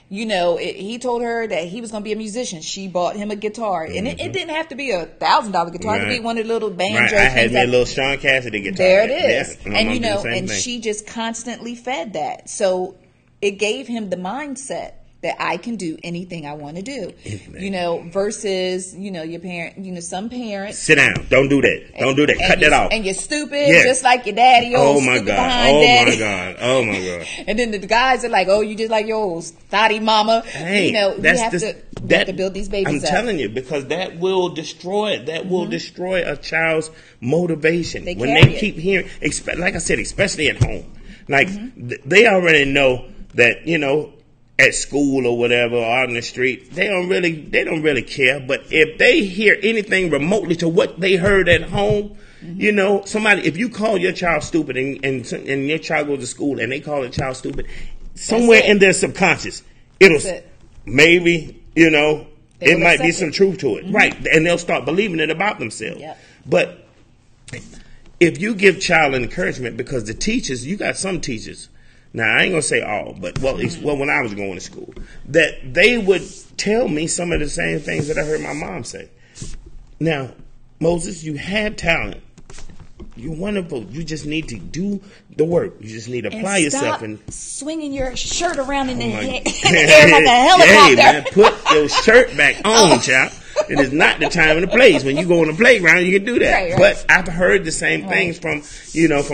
Speaker 1: He told her that he was going to be a musician. She bought him a guitar. And it didn't have to be $1,000 guitar. It could be one of the little banjo
Speaker 2: I had me a little Sean Cassidy guitar.
Speaker 1: There it is.
Speaker 2: Yeah.
Speaker 1: And she just constantly fed that. So it gave him the mindset that I can do anything I want to do, versus, your parent, some parents.
Speaker 2: Sit down. Don't do that. Don't do that. Cut that off.
Speaker 1: And you're stupid, just like your daddy.
Speaker 2: Oh my God.
Speaker 1: Daddy.
Speaker 2: Oh my God.
Speaker 1: And then the guys are like, "Oh, you just like your old thotty mama."
Speaker 2: Hey,
Speaker 1: we have to build these babies up.
Speaker 2: I'm telling you, because that will destroy it. That will destroy a child's motivation. When they keep hearing, like I said, especially at home. Like, they already know that, at school or whatever, or out in the street, they don't really care. But if they hear anything remotely to what they heard at home, if you call your child stupid and your child goes to school and they call a child stupid, somewhere in their subconscious, maybe, it might be some truth to it. Right. And they'll start believing it about themselves. Yep. But if you give child encouragement, because the teachers, you got some teachers, now, I ain't going to say all, but, when I was going to school, that they would tell me some of the same things that I heard my mom say. Now, Moses, you have talent. You're wonderful. You just need to do the work. You just need to apply yourself. And
Speaker 1: swinging your shirt around in the air like a helicopter.
Speaker 2: Hey, man, put your shirt back on, child. It is not the time and the place. When you go on the playground, you can do that. Right. But I've heard the same things from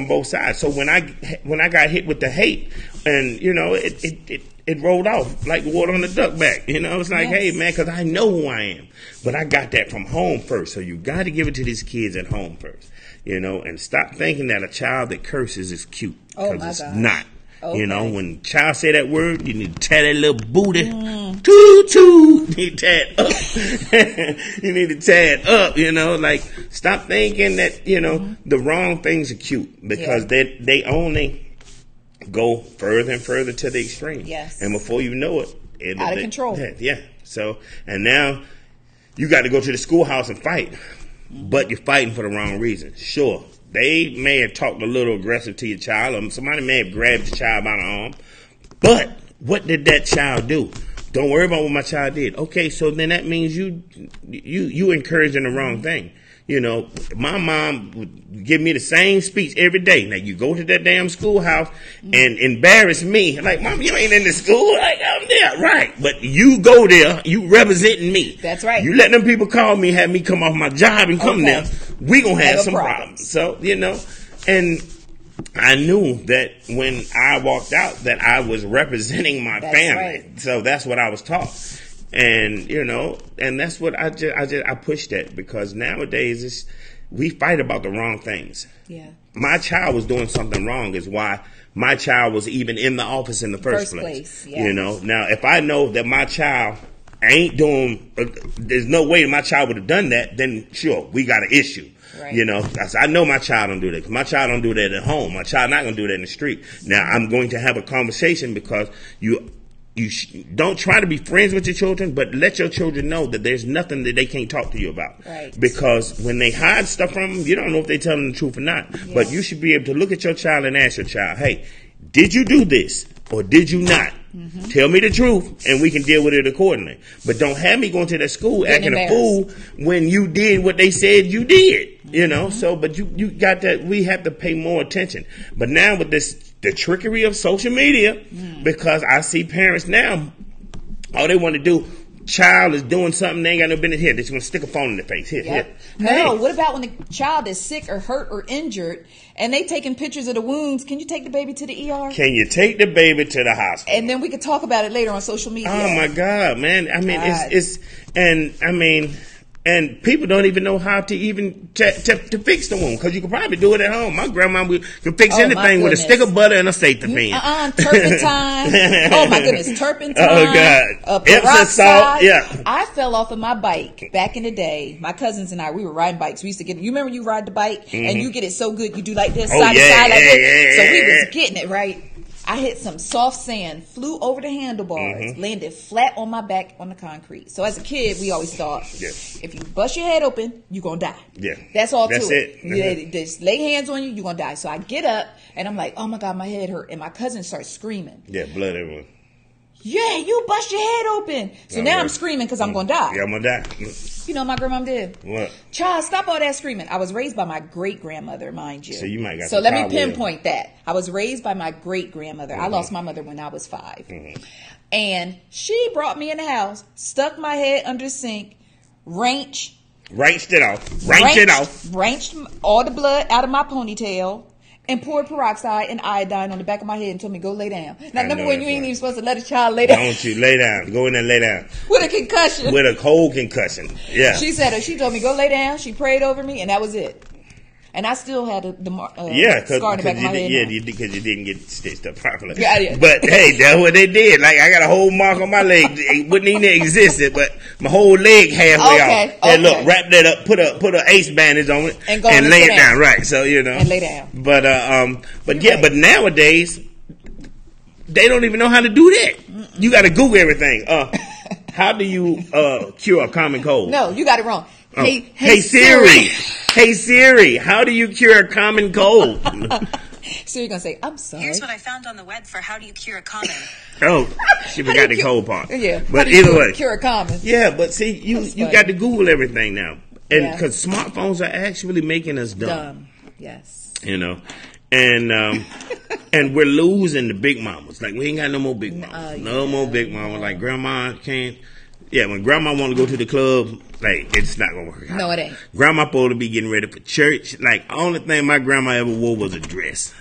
Speaker 2: both sides. So when I got hit with the hate, and it rolled off like water on the duck back. It's like, hey man, because I know who I am. But I got that from home first. So you got to give it to these kids at home first. And stop thinking that a child that curses is cute. Because it's not. Okay. When child say that word, you need to tear that little booty. You need to tear it up. You need to tear it up, like, stop thinking that, the wrong things are cute, because they only go further and further to the extreme. Yes. And before you know it,
Speaker 1: out of control.
Speaker 2: Yeah. So, and now you got to go to the schoolhouse and fight, but you're fighting for the wrong reason. Sure. They may have talked a little aggressive to your child, or somebody may have grabbed your child by the arm. But what did that child do? Don't worry about what my child did. Okay, so then that means you encouraging the wrong thing. You know, my mom would give me the same speech every day. Now, you go to that damn schoolhouse and embarrass me. Like, Mom, you ain't in the school. Like, I'm there. Right. But you go there, you representing me.
Speaker 1: That's right.
Speaker 2: You let them people call me, have me come off my job and come there. We gonna have some problems. So, you know, and I knew that when I walked out that I was representing my family. Right. So that's what I was taught. And, you know, and that's what I pushed at, because nowadays we fight about the wrong things. Yeah. My child was doing something wrong is why my child was even in the office in the first place. Yeah. You know, now if I know that my child ain't doing, there's no way my child would have done that, then sure, we got an issue. Right. You know, I know my child don't do that, because my child don't do that at home. My child not going to do that in the street. Now I'm going to have a conversation, because you don't try to be friends with your children, but let your children know that there's nothing that they can't talk to you about. Right. Because when they hide stuff from them, you don't know if they're telling the truth or not. Yeah. But you should be able to look at your child and ask your child, hey, did you do this or did you not? Mm-hmm. Tell me the truth and we can deal with it accordingly. But don't have me going to that school acting a fool when you did what they said you did. You know, so, but you got that, we have to pay more attention. But now with the trickery of social media, because I see parents now, all they want to do, child is doing something they ain't got no business here. They just want to stick a phone in their face. Here.
Speaker 1: No, what about when the child is sick or hurt or injured and they taking pictures of the wounds? Can you take the baby to the ER?
Speaker 2: Can you take the baby to the hospital?
Speaker 1: And then we could talk about it later on social media.
Speaker 2: Oh my God, man. I mean, and people don't even know how to even to fix the wound, because you can probably do it at home. My grandma can fix anything with a stick of butter and a safety pin.
Speaker 1: Turpentine. Oh my goodness, turpentine.
Speaker 2: Oh God.
Speaker 1: Epsom
Speaker 2: salt. Yeah.
Speaker 1: I fell off of my bike back in the day. My cousins and I, we were riding bikes. We used to get. You remember you ride the bike and you get it so good you do like this side to side like this. So we was getting it right. I hit some soft sand, flew over the handlebars, landed flat on my back on the concrete. So as a kid, we always thought, if you bust your head open, you're going to die. Yeah. That's all to it. That's it. You just lay hands on you, you're going to die. So I get up, and I'm like, oh my God, my head hurt. And my cousin starts screaming.
Speaker 2: Yeah, blood everywhere.
Speaker 1: Yeah, you bust your head open. So now I'm screaming because I'm going to die.
Speaker 2: Yeah, I'm going to die.
Speaker 1: You know what my grandma did?
Speaker 2: What?
Speaker 1: Child, stop all that screaming. I was raised by my great-grandmother, mind you.
Speaker 2: So you might got
Speaker 1: So let me pinpoint that. I was raised by my great-grandmother. I lost my mother when I was 5. And she brought me in the house, stuck my head under the sink, wrenched
Speaker 2: it off.
Speaker 1: Wrenched all the blood out of my ponytail, and poured peroxide and iodine on the back of my head and told me, go lay down. Now, number one, you ain't even supposed to let a child lay down.
Speaker 2: Don't you lay down. Go in there and lay down.
Speaker 1: With a concussion.
Speaker 2: With a cold concussion. Yeah.
Speaker 1: She told me, go lay down. She prayed over me, and that was it. And I still had the scar in the back of my head.
Speaker 2: Yeah, because you didn't get stitched up properly.
Speaker 1: Yeah.
Speaker 2: But hey, that's what they did. Like, I got a whole mark on my leg. It wouldn't even exist, but my whole leg halfway off. And look, wrap that up, put a ace bandage on it, and lay it down. Right. So, you know.
Speaker 1: And lay down.
Speaker 2: But nowadays, they don't even know how to do that. You got to Google everything. How do you cure a common cold?
Speaker 1: No, you got it wrong.
Speaker 2: Hey Siri. Hey Siri, how do you cure a common cold?
Speaker 1: So you're going to say, I'm sorry.
Speaker 3: Here's what I found on the web for how do you cure a common.
Speaker 2: Oh, she forgot the cold part.
Speaker 1: Yeah.
Speaker 2: But either way.
Speaker 1: Cure a common.
Speaker 2: Yeah, but see, you got to Google everything now. And because smartphones are actually making us dumb.
Speaker 1: Yes.
Speaker 2: You know. And and we're losing the big mamas. Like, we ain't got no more big mamas. No more big mamas. Like, grandma can't. Yeah, when grandma want to go to the club, like, it's not going to work out.
Speaker 1: No, it ain't.
Speaker 2: Grandma supposed to be getting ready for church. Like, only thing my grandma ever wore was a dress.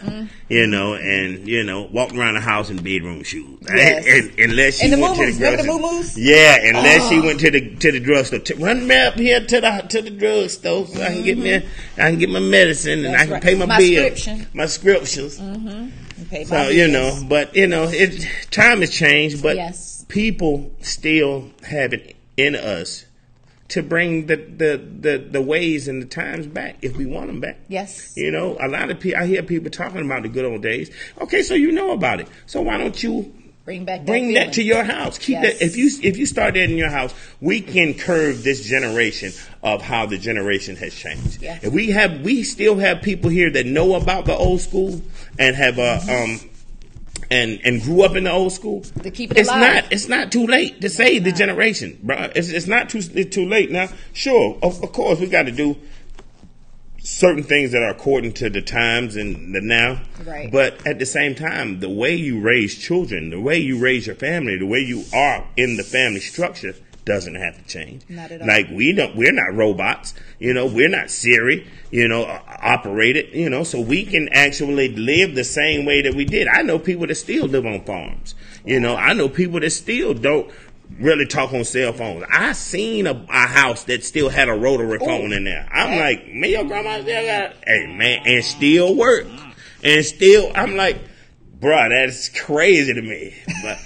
Speaker 2: You know, and, you know, walking around the house in bedroom shoes.
Speaker 1: Yes.
Speaker 2: Unless she went to the
Speaker 1: drugstore. Remember the moo-moos?
Speaker 2: Yeah, unless she went to the drugstore. Run me up here to the drugstore so I can get my medicine and I can pay my bill. My prescriptions. So, you know, but, you know, time has changed, but people still have it in us to bring the ways and the times back if we want them back.
Speaker 1: Yes.
Speaker 2: You know, a lot of people, I hear people talking about the good old days. Okay, so you know about it. So why don't you
Speaker 1: Bring back
Speaker 2: Bring that to your house. Keep
Speaker 1: Yes.
Speaker 2: that. If you start that in your house, we can curve this generation of how the generation has changed.
Speaker 1: Yes.
Speaker 2: If we still have people here that know about the old school and have and grew up in the old school.
Speaker 1: To keep it alive.
Speaker 2: It's not too late to save the generation, bro. It's not too late now. Sure, of course we got to do certain things that are according to the times and the now.
Speaker 1: Right.
Speaker 2: But at the same time, the way you raise children, the way you raise your family, the way you are in the family structure doesn't have to change.
Speaker 1: Not at all.
Speaker 2: Like we're not robots, we're not Siri, operated, so we can actually live the same way that we did. I know people that still live on farms. I know people that still don't really talk on cell phones. I seen a house that still had a rotary phone in there. I'm like, man, your grandma still got it? Hey, man, and still work. And still, I'm like, bruh, that's crazy to me. But,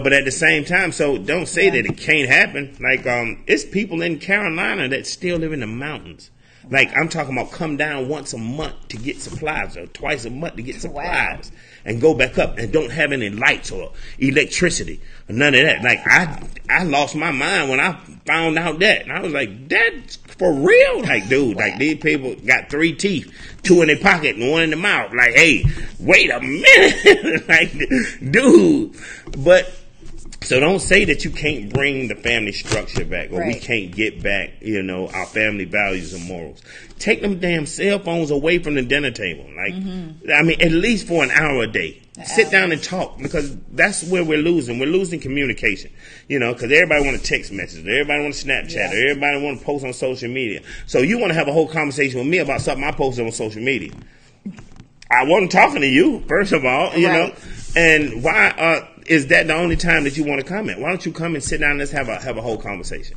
Speaker 2: but at the same time, so don't say that it can't happen. Like, it's people in Carolina that still live in the mountains. Like, I'm talking about come down once a month to get supplies or twice a month to get supplies and go back up and don't have any lights or electricity or none of that. Like, I lost my mind when I found out that. And I was like, that's for real? Like, dude, like these people got 3 teeth, 2 in their pocket and 1 in the mouth. Like, hey, wait a minute. Like, dude. But so don't say that you can't bring the family structure back or we can't get back, our family values and morals. Take them damn cell phones away from the dinner table. Like, I mean, at least for an hour a day. Sit down and talk because that's where we're losing. We're losing communication, because everybody want to text message. Everybody want to Snapchat. Everybody want to post on social media. So you want to have a whole conversation with me about something I posted on social media. I wasn't talking to you, first of all, and why is that the only time that you want to comment? Why don't you come and sit down and let's have a whole conversation,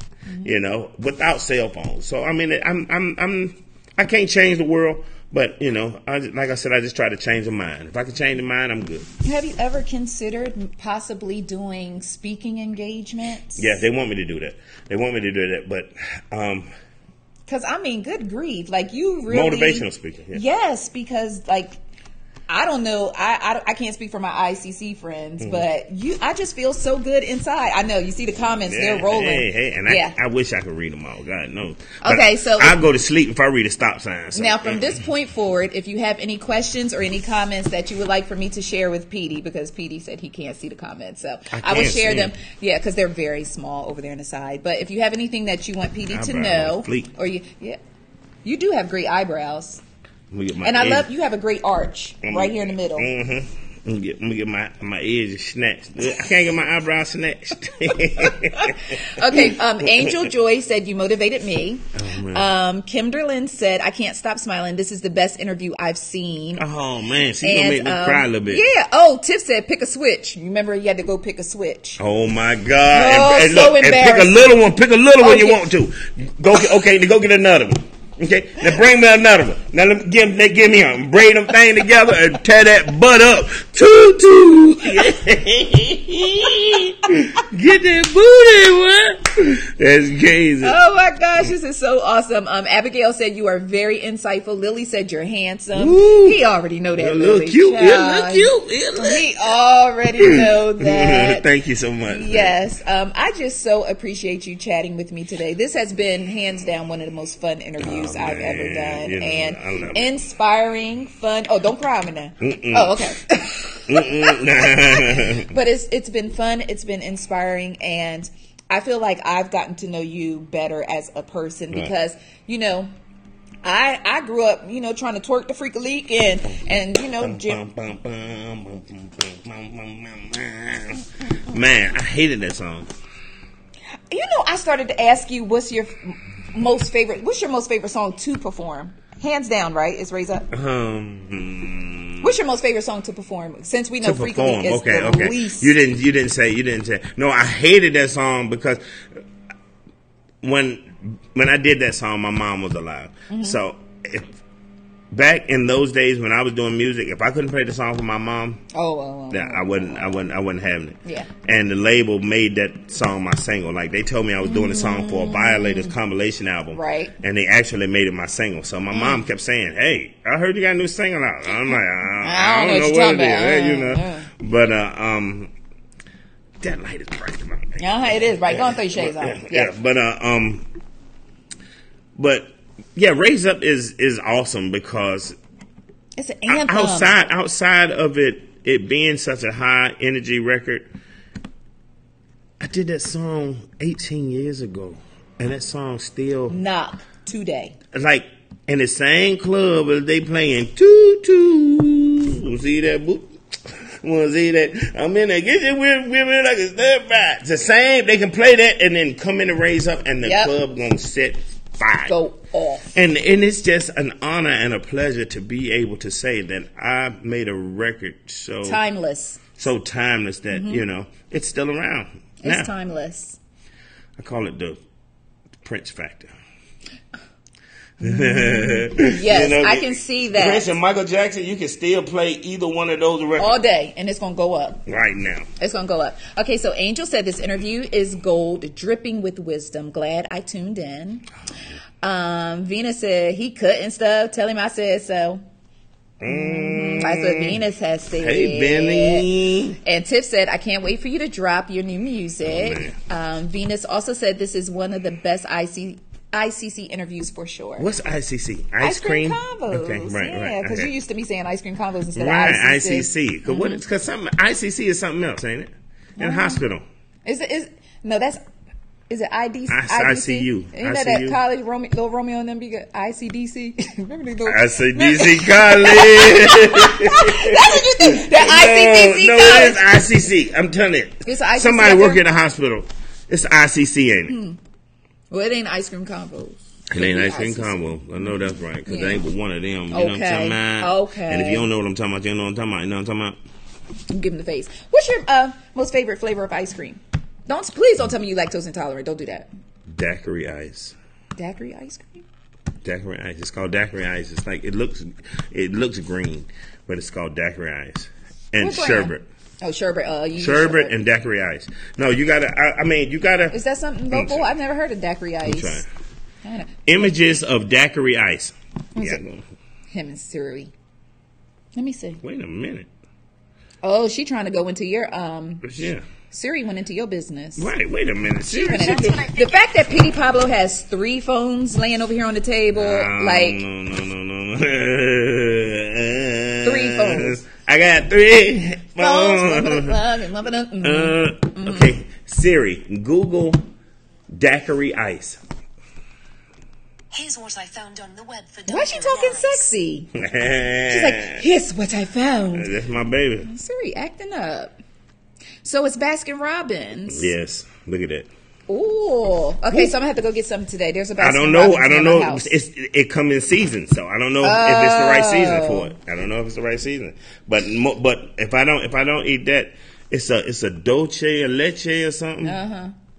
Speaker 2: without cell phones? So I mean, I can't change the world, but like I said, I just try to change the mind. If I can change the mind, I'm good.
Speaker 1: Have you ever considered possibly doing speaking engagements?
Speaker 2: Yeah, they want me to do that. But
Speaker 1: because I mean, good grief, like you really
Speaker 2: motivational speaking. Yeah.
Speaker 1: Yes, because like. I don't know. I can't speak for my ICC friends, but I just feel so good inside. I know you see the comments; they're rolling.
Speaker 2: Hey, and I wish I could read them all. God knows.
Speaker 1: Okay, so
Speaker 2: I'll go to sleep if I read a stop sign. So.
Speaker 1: Now, from this point forward, if you have any questions or any comments that you would like for me to share with Petey, because Petey said he can't see the comments, so I will share them. Yeah, because they're very small over there on the side. But if you have anything that you want Petey to know, or you do have great eyebrows. And I love you have a great arch right here in the middle.
Speaker 2: I'm gonna get my edges snatched. I can't get my eyebrows snatched.
Speaker 1: Okay, Angel Joy said you motivated me. Kim Derlin said I can't stop smiling. This is the best interview I've seen.
Speaker 2: Oh man, she's gonna make me cry a little bit.
Speaker 1: Yeah. Oh, Tiff said pick a switch. You remember you had to go pick a switch.
Speaker 2: Oh my God!
Speaker 1: Oh,
Speaker 2: and
Speaker 1: so
Speaker 2: look,
Speaker 1: embarrassing.
Speaker 2: And pick a little one you want to. Go get another one. Okay, now bring me another one. Now let me give me a braid them thing together and tear that butt up. Toot. Get that booty, what? That's crazy.
Speaker 1: Oh my gosh, this is so awesome. Abigail said you are very insightful. Lily said you're handsome.
Speaker 2: Ooh.
Speaker 1: He already know that.
Speaker 2: You look cute.
Speaker 1: He already know that.
Speaker 2: Thank you so much.
Speaker 1: Yes, I just so appreciate you chatting with me today. This has been hands down one of the most fun interviews I've ever done, and inspiring, fun. Oh, don't cry me now. Oh, okay. But it's been fun. It's been inspiring, and I feel like I've gotten to know you better as a person because I grew up trying to twerk the freak a leak and
Speaker 2: man, I hated that song.
Speaker 1: I started to ask you what's your most favorite song to perform? Hands down, right? Is Raise Up. What's your most favorite song to perform? Since we know Freakily is the least.
Speaker 2: You didn't say. No, I hated that song because when I did that song, my mom was alive. So back in those days when I was doing music, if I couldn't play the song for my mom, I wasn't having it.
Speaker 1: Yeah.
Speaker 2: And the label made that song my single. Like they told me I was doing the song for a Violators compilation album,
Speaker 1: right? And
Speaker 2: they actually made it my single. So my mom kept saying, "Hey, I heard you got a new single out." I'm like, I don't know what it is, But That light is bright tonight.
Speaker 1: It is right. Go on, throw your shades on.
Speaker 2: Yeah. But yeah, Raise Up is awesome because
Speaker 1: it's an anthem.
Speaker 2: Outside of it being such a high energy record, I did that song 18 years ago, and that song still
Speaker 1: knock today.
Speaker 2: Like in the same club as they playing toot toot. See that boot? Want to see that? I'm in there. Get your women like a step back. It's the same. They can play that and then come in and Raise Up, and the club gonna set fire.
Speaker 1: Go off.
Speaker 2: And it's just an honor and a pleasure to be able to say that I made a record so
Speaker 1: timeless
Speaker 2: that it's still around.
Speaker 1: It's timeless.
Speaker 2: I call it the Prince factor.
Speaker 1: Yes, I can see that.
Speaker 2: Prince and Michael Jackson, you can still play either one of those records
Speaker 1: all day, and it's going to go up.
Speaker 2: Right now.
Speaker 1: It's going to go up. Okay, so Angel said this interview is gold, dripping with wisdom. Glad I tuned in. Venus said he couldn't stuff. Tell him I said so. That's what Venus has said.
Speaker 2: Hey, Benny.
Speaker 1: And Tiff said, I can't wait for you to drop your new music. Venus also said this is one of the best ICC interviews for sure.
Speaker 2: What's ICC?
Speaker 1: Ice cream convos.
Speaker 2: Okay, right.
Speaker 1: Yeah, because you used to be saying ice cream convos instead
Speaker 2: of
Speaker 1: ICC.
Speaker 2: ICC. Because ICC is something else, ain't it? In a hospital.
Speaker 1: Is it IDC?
Speaker 2: ICU.
Speaker 1: Ain't that college Little Romeo and them be good? ICDC? Remember they go
Speaker 2: ICDC college.
Speaker 1: That's what you think. The ICDC
Speaker 2: no,
Speaker 1: college.
Speaker 2: No, it is ICC. I'm telling you.
Speaker 1: It's ICC.
Speaker 2: Somebody working at a hospital. It's ICC, ain't it?
Speaker 1: Well, it ain't ice cream combos.
Speaker 2: It ain't ice cream combo. I know that's right, because it ain't but one of them. You know what I'm talking about?
Speaker 1: Okay.
Speaker 2: And if you don't know what I'm talking about, you don't know what I'm talking about. You know what I'm talking about?
Speaker 1: Give him the face. What's your most favorite flavor of ice cream? Please don't tell me you lactose intolerant. Don't do that.
Speaker 2: Daiquiri ice.
Speaker 1: Daiquiri ice cream?
Speaker 2: Daiquiri ice. It's called daiquiri ice. It's like it looks green, but it's called daiquiri ice. And sherbet.
Speaker 1: Oh, sherbet.
Speaker 2: Sherbet and daiquiri ice. No, you gotta. You gotta.
Speaker 1: Is that something local? I've never heard of daiquiri ice.
Speaker 2: Images of daiquiri ice.
Speaker 1: Yeah. Him and Siri. Let me see.
Speaker 2: Wait a minute.
Speaker 1: Oh, she trying to go into your
Speaker 2: Yeah.
Speaker 1: Siri went into your business.
Speaker 2: Right, wait a minute. Siri,
Speaker 1: the fact that Petey Pablo has 3 phones laying over here on the table,
Speaker 2: No.
Speaker 1: 3 phones.
Speaker 2: I got 3 phones. Okay, Siri, Google daiquiri ice.
Speaker 3: Here's what I found on the web for.
Speaker 1: Why is she talking sexy? She's like, here's what I found.
Speaker 2: That's my baby.
Speaker 1: Siri acting up. So it's Baskin Robbins.
Speaker 2: Yes, look at that.
Speaker 1: Ooh. Okay, so I'm gonna have to go get something today. There's a Baskin
Speaker 2: I don't know.
Speaker 1: Robbins
Speaker 2: It come in season, so I don't know if it's the right season for it. I don't know if it's the right season. But if I don't eat that, it's a dolce or leche or something.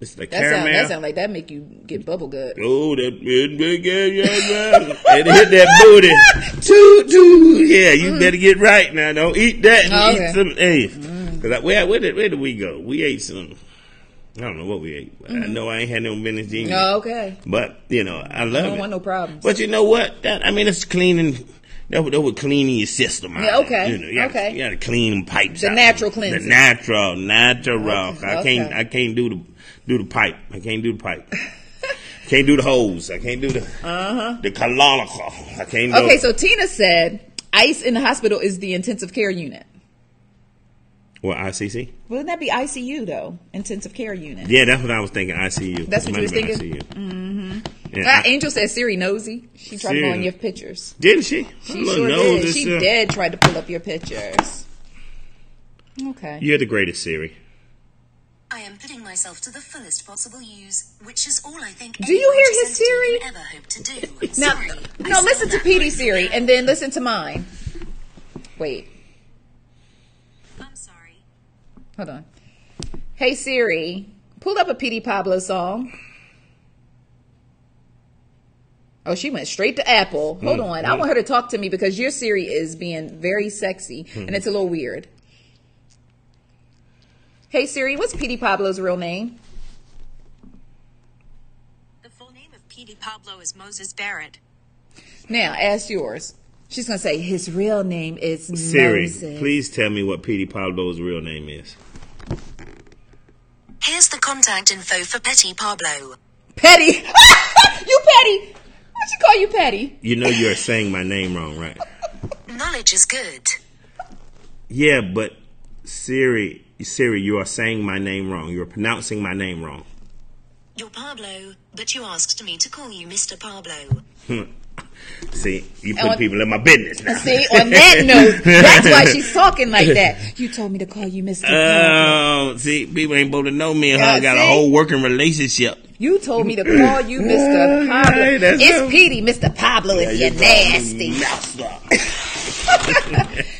Speaker 2: It's the caramel.
Speaker 1: That sound like that make you get bubble gut.
Speaker 2: Oh, that it hit that booty. Toot. Yeah, you better get right now. Don't eat that. Eat some. Hey, because where did we go? We ate some. I don't know what we ate. I know I ain't had no business eating.
Speaker 1: Oh, okay.
Speaker 2: But I love it.
Speaker 1: I don't want no problems.
Speaker 2: But you know what? It's cleaning. That would cleaning your system out.
Speaker 1: Yeah, okay.
Speaker 2: You got to clean them pipes out.
Speaker 1: The natural cleansing.
Speaker 2: The natural.
Speaker 1: Okay.
Speaker 2: I can't do the pipe. I can't do the pipe. Can't do the hose. I can't do the canonical. I can't do
Speaker 1: Okay, so Tina said ICE in the hospital is the intensive care unit.
Speaker 2: What, ICC?
Speaker 1: Wouldn't that be ICU though? Intensive care unit.
Speaker 2: Yeah, that's what I was thinking. ICU.
Speaker 1: That's what you was thinking?
Speaker 2: ICU. Yeah,
Speaker 1: Angel said Siri nosy. She tried to go on your pictures.
Speaker 2: Didn't she?
Speaker 1: She sure did. She did try to pull up your pictures. Okay.
Speaker 2: You're the greatest, Siri.
Speaker 3: I am putting myself to the fullest possible use, which is all I think.
Speaker 1: Do you hear his Siri?
Speaker 3: Ever hope to do.
Speaker 1: Now, listen to Petey's Siri and then listen to mine. Wait.
Speaker 3: I'm sorry.
Speaker 1: Hold on. Hey Siri, pull up a Petey Pablo song. Oh, she went straight to Apple. Hold on. I want her to talk to me because your Siri is being very sexy and it's a little weird. Hey Siri, what's Petey Pablo's real name?
Speaker 3: The full name of Petey Pablo is Moses Barrett.
Speaker 1: Now, ask yours. She's going to say his real name is
Speaker 2: Siri,
Speaker 1: Moses.
Speaker 2: please tell me what Petey Pablo's real name is.
Speaker 3: Here's the contact info for Petey Pablo.
Speaker 1: Petty. You petty. Why'd you call you petty?
Speaker 2: You know you're saying my name wrong, right?
Speaker 3: Knowledge is good.
Speaker 2: Yeah, but Siri, you are saying my name wrong. You are pronouncing my name wrong.
Speaker 3: You're Pablo, but you asked me to call you Mr. Pablo.
Speaker 2: See, you put people in my business now.
Speaker 1: See, on that note, that's why she's talking like that. You told me to call you Mr. Pablo.
Speaker 2: See, people ain't supposed to know me and her got
Speaker 1: see?
Speaker 2: a whole working relationship.
Speaker 1: You told me to call you Mr. Pablo. It's Petey, Mr. Pablo, if you're nasty.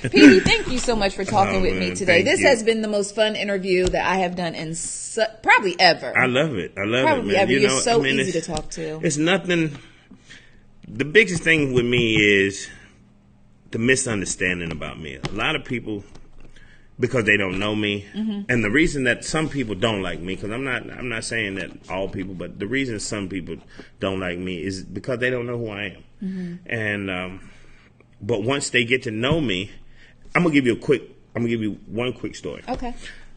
Speaker 1: Petey, thank you so much for talking with me today. This has been the most fun interview that I have done in probably ever.
Speaker 2: I love it. I love
Speaker 1: probably
Speaker 2: it, man.
Speaker 1: Ever. You're so easy to talk to.
Speaker 2: It's nothing. The biggest thing with me is the misunderstanding about me. A lot of people, because they don't know me, and the reason that some people don't like me, because I'm not saying that all people, but the reason some people don't like me is because they don't know who I am. And but once they get to know me, I'm gonna give you one quick story.
Speaker 1: Okay.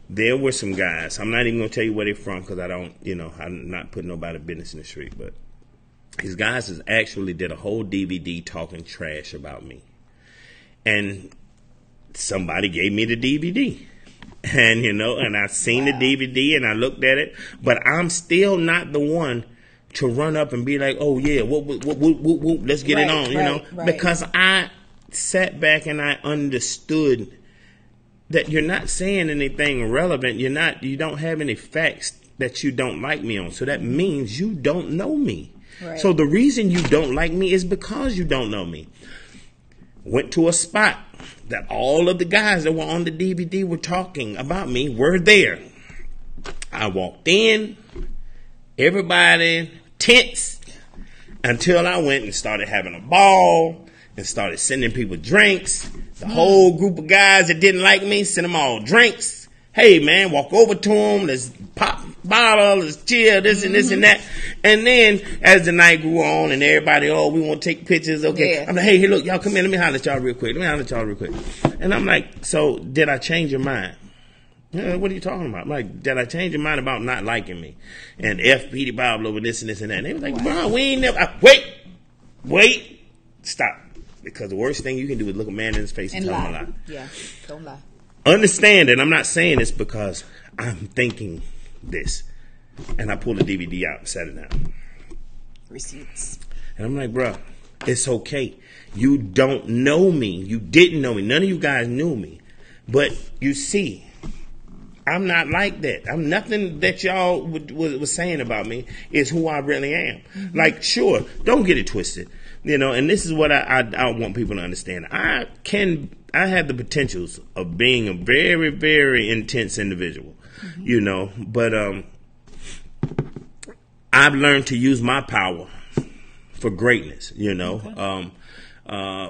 Speaker 2: There were some guys. I'm not even gonna tell you where they're from because I don't, I'm not putting nobody's business in the street, but these guys actually did a whole DVD talking trash about me. And somebody gave me the DVD. And, and I seen the DVD and I looked at it. But I'm still not the one to run up and be like, oh, yeah, let's get it on,
Speaker 1: Right.
Speaker 2: Because I sat back and I understood that you're not saying anything relevant. You don't have any facts that you don't like me on. So that means you don't know me.
Speaker 1: Right.
Speaker 2: So the reason you don't like me is because you don't know me. Went to a spot that all of the guys that were on the DVD were talking about me were there. I walked in, everybody tense, until I went and started having a ball and started sending people drinks. The whole group of guys that didn't like me, sent them all drinks. Hey, man, walk over to them. Let's pop bottle. Let's chill, this and this and that. And then as the night grew on and everybody, we want to take pictures. Okay. Yeah. I'm like, hey, look, y'all come here. Let me holler at y'all real quick. And I'm like, so did I change your mind? What are you talking about? I'm like, did I change your mind about not liking me? And Petey Pablo with this and this and that. And they was like, bro, we ain't never. Wait. Stop. Because the worst thing you can do is look a man in his face and tell him a lie.
Speaker 1: Yeah, don't lie.
Speaker 2: Understand that I'm not saying this because I'm thinking this. And I pulled the DVD out and sat it down.
Speaker 1: Receipts.
Speaker 2: And I'm like, bro, it's okay. You don't know me. You didn't know me. None of you guys knew me. But you see, I'm not like that. I'm nothing that y'all was saying about me is who I really am. Like, sure, don't get it twisted. And this is what I want people to understand. I have the potentials of being a very, very intense individual, but I've learned to use my power for greatness, Okay.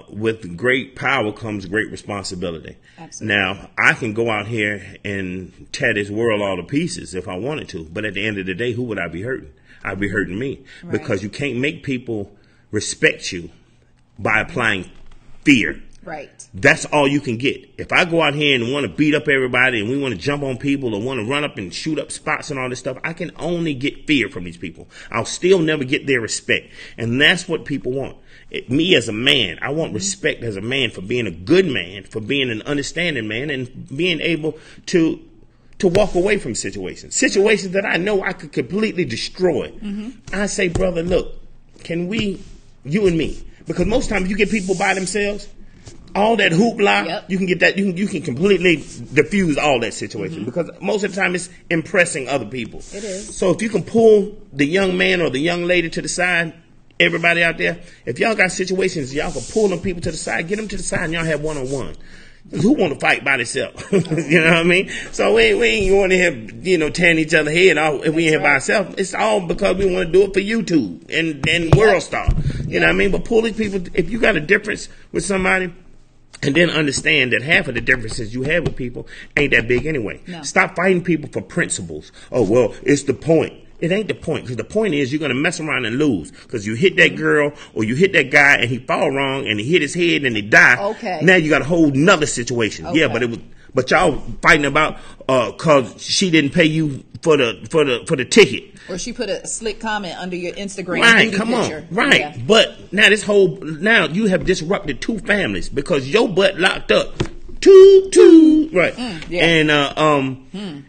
Speaker 2: With great power comes great responsibility. Absolutely. Now, I can go out here and tear this world all to pieces if I wanted to, but at the end of the day, who would I be hurting? I'd be hurting me, right. Because you can't make people respect you by applying fear.
Speaker 1: Right.
Speaker 2: That's all you can get. If I go out here and want to beat up everybody and we want to jump on people or want to run up and shoot up spots and all this stuff, I can only get fear from these people. I'll still never get their respect. And that's what people want. Me as a man, I want respect as a man for being a good man, for being an understanding man, and being able to walk away from situations that I know I could completely destroy. I say, brother, look, can we, you and me, because most times you get people by themselves, all that hoopla, you can get that, you can completely diffuse all that situation, because most of the time it's impressing other people.
Speaker 1: It is.
Speaker 2: So if you can pull the young man or the young lady to the side, everybody out there, if y'all got situations, y'all can pull them people to the side, get them to the side, and y'all have one-on-one. Who want to fight by themselves? You know what I mean? So we ain't going to have, tearing each other head off if we ain't here by ourselves. It's all because we want to do it for YouTube and World Star. You know what I mean? But pull these people, if you got a difference with somebody, and then understand that half of the differences you have with people ain't that big anyway. No. Stop fighting people for principles. Oh, well, it's the point. It ain't the point, because the point is you're going to mess around and lose, because you hit that girl or you hit that guy and he fall wrong and he hit his head and he die.
Speaker 1: Okay.
Speaker 2: Now you got a whole nother situation. Okay. Yeah, but y'all fighting about cause she didn't pay you for the ticket.
Speaker 1: Or she put a slick comment under your Instagram
Speaker 2: Right,
Speaker 1: beauty
Speaker 2: come
Speaker 1: picture.
Speaker 2: on. Right.
Speaker 1: Yeah.
Speaker 2: But now you have disrupted 2 families because your butt locked up. Two. Right.
Speaker 1: Yeah.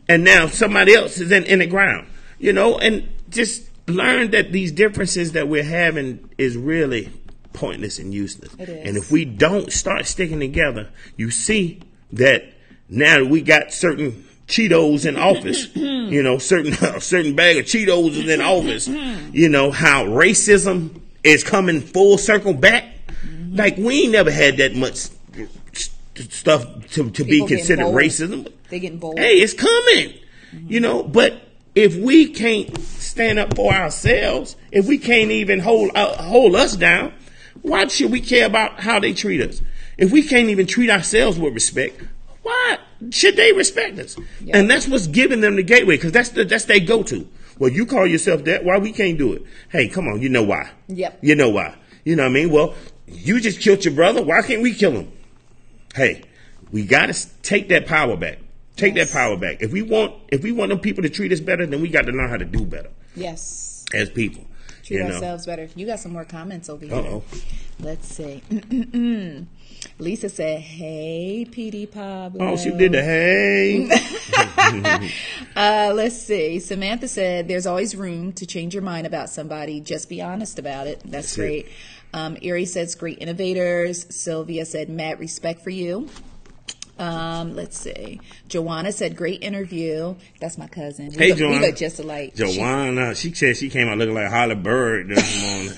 Speaker 2: And now somebody else is in the ground. You know, and just learn that these differences that we're having is really pointless and useless.
Speaker 1: It is.
Speaker 2: And if we don't start sticking together, you see that now we got certain Cheetos in office, you know, certain bag of Cheetos is in office, you know, how racism is coming full circle back. Like we ain't never had that much stuff to be considered racism.
Speaker 1: They getting bold.
Speaker 2: Hey, it's coming, you know, but if we can't stand up for ourselves, if we can't even hold us down, why should we care about how they treat us? If we can't even treat ourselves with respect, why should they respect us? Yep. And that's what's giving them the gateway, because that's their go-to. Well, you call yourself that, why we can't do it? Hey, come on, you know why.
Speaker 1: Yep.
Speaker 2: You know why. You know what I mean? Well, you just killed your brother, why can't we kill him? Hey, we got to take that power back. Take that power back. If we want them people to treat us better, then we got to learn how to do better.
Speaker 1: Yes.
Speaker 2: As people.
Speaker 1: Treat ourselves better. You got some more comments over here.
Speaker 2: Uh-oh.
Speaker 1: Let's see. Lisa said, hey, Petey Pablo.
Speaker 2: Oh, she did the hey.
Speaker 1: Let's see. Samantha said, there's always room to change your mind about somebody. Just be honest about it. That's great. Erie says, great innovators. Sylvia said, mad respect for you. Let's see. Joanna said, great interview. That's my cousin.
Speaker 2: Hey, Joanna.
Speaker 1: We look just alike.
Speaker 2: Joanna, she said she came out looking like Holly Bird this morning.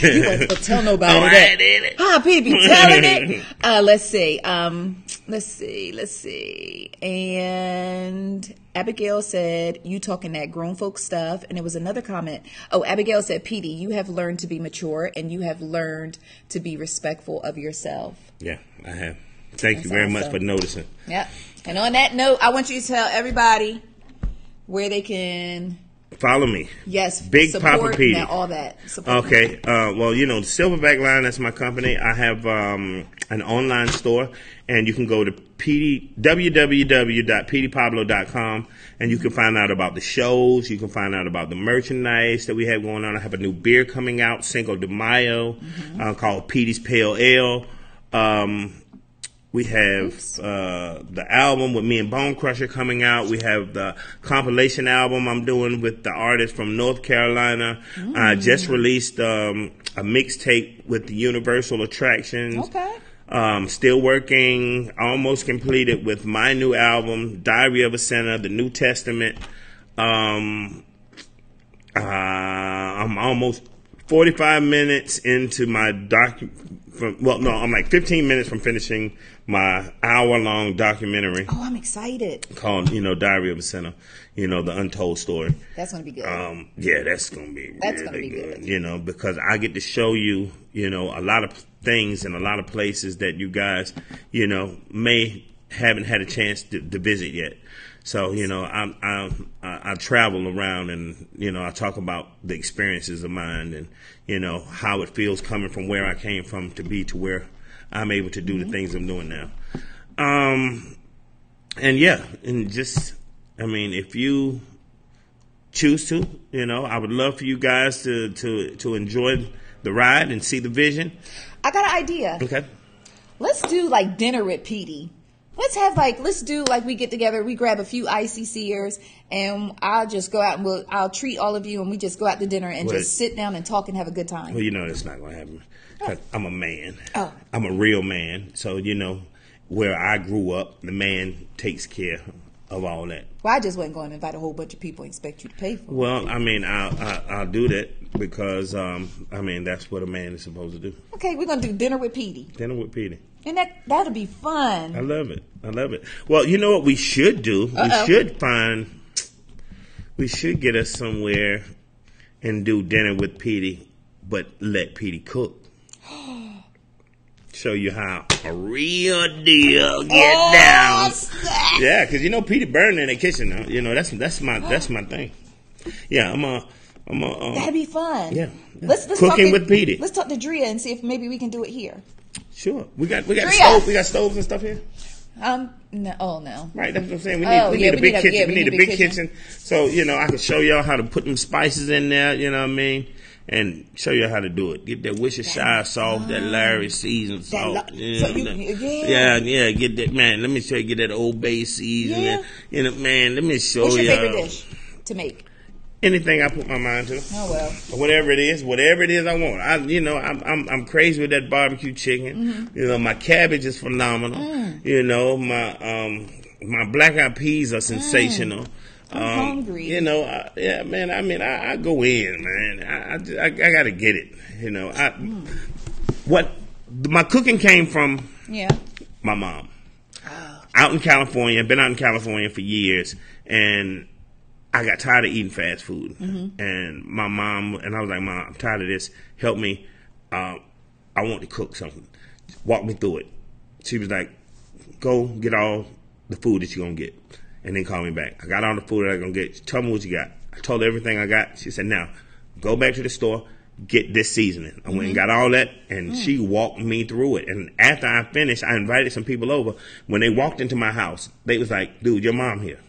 Speaker 1: You won't tell nobody that. Ah, Petey be telling it. Let's see. And Abigail said, you talking that grown folk stuff. And there was another comment. Oh, Abigail said, Petey, you have learned to be mature and you have learned to be respectful of yourself.
Speaker 2: Yeah, I have. Thank you very much for noticing.
Speaker 1: Yeah. And on that note, I want you to tell everybody where they can
Speaker 2: follow me.
Speaker 1: Yes.
Speaker 2: Big Papa Petey.
Speaker 1: All that. Support
Speaker 2: okay. Well, you know, the Silverback Line, that's my company. I have an online store, and you can go to www.peteypablo.com, and you can find out about the shows. You can find out about the merchandise that we have going on. I have a new beer coming out, Cinco de Mayo, called Petey's Pale Ale. We have the album with me and Bone Crusher coming out. We have the compilation album I'm doing with the artist from North Carolina. I just released a mixtape with the Universal Attractions.
Speaker 1: Okay.
Speaker 2: Still working, almost completed with my new album, Diary of a Sinner, the New Testament. I'm almost 45 minutes into my I'm like 15 minutes from finishing my hour-long documentary.
Speaker 1: Oh, I'm excited.
Speaker 2: Called, Diary of a Sinner, the untold story.
Speaker 1: That's going to be good.
Speaker 2: Yeah, that's going to be really good. Because I get to show you, a lot of things and a lot of places that you guys, may haven't had a chance to visit yet. So, I travel around and, I talk about the experiences of mine and, how it feels coming from where I came from to be to where I'm able to do the things I'm doing now. If you choose to, I would love for you guys to enjoy the ride and see the vision.
Speaker 1: I got an idea.
Speaker 2: Okay.
Speaker 1: Let's do dinner with Petey. Let's do we get together, we grab a few ICCers, and I'll just go out and I'll treat all of you, and we just go out to dinner and just sit down and talk and have a good time.
Speaker 2: Well, that's not going to happen. 'Cause I'm a man.
Speaker 1: Oh.
Speaker 2: I'm a real man. So, where I grew up, the man takes care of all that.
Speaker 1: Well, I just wasn't going to invite a whole bunch of people and expect you to pay for it.
Speaker 2: Well, I'll do that because, that's what a man is supposed to do.
Speaker 1: Okay, we're going to do dinner with Petey.
Speaker 2: Dinner with Petey.
Speaker 1: And that'll be fun.
Speaker 2: I love it. Well, you know what we should do? We should get us somewhere and do dinner with Petey, but let Petey cook. Show you how a real deal get down. Snap. Yeah, because Petey burning in the kitchen now. That's my thing. Yeah,
Speaker 1: that'd be fun.
Speaker 2: Yeah.
Speaker 1: Let's
Speaker 2: cooking with Petey.
Speaker 1: Let's talk to Drea and see if maybe we can do it here.
Speaker 2: Sure. We got stoves and stuff here.
Speaker 1: No. Oh, no.
Speaker 2: Right, that's what I'm saying. We
Speaker 1: We
Speaker 2: need a big kitchen.
Speaker 1: yeah,
Speaker 2: we need a big kitchen. So, I can show y'all how to put them spices in there, you know what I mean? And show you how to do it. Get that Worcestershire sauce, that Larry seasoned salt. Yeah, get that, man. Let me show you, get that Old Bay season.
Speaker 1: Yeah.
Speaker 2: Man, let me show you.
Speaker 1: What's your favorite dish to make?
Speaker 2: Anything I put my mind to.
Speaker 1: Oh, well.
Speaker 2: Whatever it is I want. I'm crazy with that barbecue chicken.
Speaker 1: Mm-hmm.
Speaker 2: My cabbage is phenomenal. My black eyed peas are sensational.
Speaker 1: I'm hungry.
Speaker 2: Yeah, man. I mean, I go in, man. I gotta get it. What my cooking came from?
Speaker 1: Yeah.
Speaker 2: My mom. Oh. Out in California. Been out in California for years, and I got tired of eating fast food. Mm-hmm. And my mom, and I was like, Mom, I'm tired of this. Help me. I want to cook something. Walk me through it. She was like, go get all the food that you're going to get, and then call me back. I got all the food that I'm going to get. Tell me what you got. I told her everything I got. She said, now, go back to the store, get this seasoning. I went and got all that, and she walked me through it. And after I finished, I invited some people over. When they walked into my house, they was like, dude, your mom here.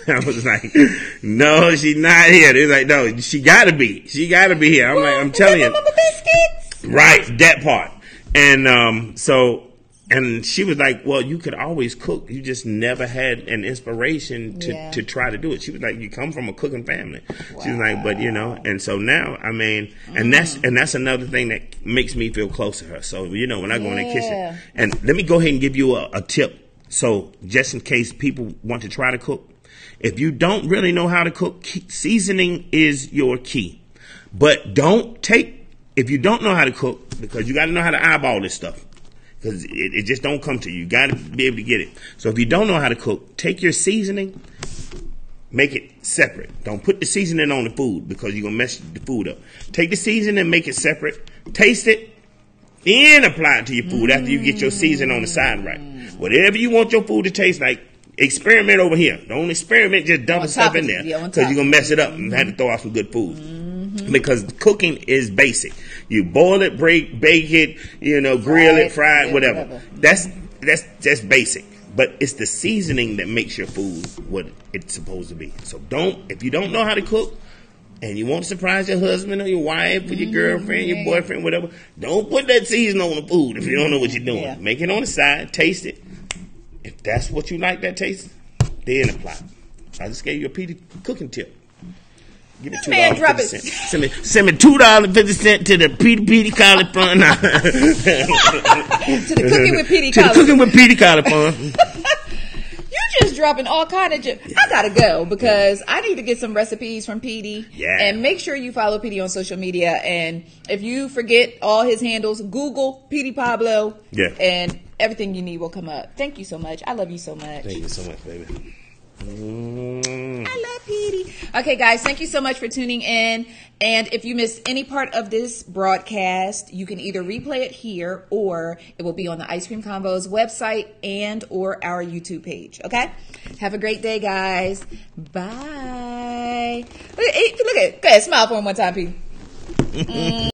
Speaker 2: I was like, no, she's not here. They're like, no, she gotta be. She gotta be here. I'm like, I'm telling you.
Speaker 1: Biscuits.
Speaker 2: Right, that part. And and she was like, well, you could always cook. You just never had an inspiration to try to do it. She was like, you come from a cooking family. Wow. She was like, but and so now, I mean, and that's another thing that makes me feel close to her. So, when I go in the kitchen, and let me go ahead and give you a tip. So just in case people want to try to cook, if you don't really know how to cook, seasoning is your key. But if you don't know how to cook, because you got to know how to eyeball this stuff. Because it just don't come to you. You got to be able to get it. So if you don't know how to cook, take your seasoning, make it separate. Don't put the seasoning on the food because you're going to mess the food up. Take the seasoning, make it separate. Taste it, then apply it to your food after you get your seasoning on the side right. Whatever you want your food to taste like, experiment over here. Don't experiment, just dumping stuff in there because you're going to mess it up and have to throw out some good food. Because cooking is basic. You boil it, bake it, grill it, fry it, whatever. That's basic. But it's the seasoning that makes your food what it's supposed to be. So if you don't know how to cook and you want to surprise your husband or your wife or your girlfriend, your boyfriend, whatever, don't put that seasoning on the food if you don't know what you're doing. Yeah. Make it on the side, taste it. If that's what you like, that taste, then apply it. I just gave you a Petey cooking tip. Give me $2.50. Send me $2.50 to the Petey College Fund.
Speaker 1: To the Cooking with Petey College.
Speaker 2: To the Cooking with Petey College Fund.
Speaker 1: You're just dropping all kind of. I gotta go because I need to get some recipes from Petey.
Speaker 2: Yeah.
Speaker 1: And make sure you follow Petey on social media. And if you forget all his handles, Google Petey Pablo. Yeah. And everything you need will come up. Thank you so much. I love you so much.
Speaker 2: Thank you so much, baby.
Speaker 1: I love Petey. Okay, guys, thank you so much for tuning in. And if you missed any part of this broadcast, you can either replay it here or it will be on the Ice Cream Convos website and or our YouTube page. Okay? Have a great day, guys. Bye. Look at, go ahead, smile for him one time, Petey.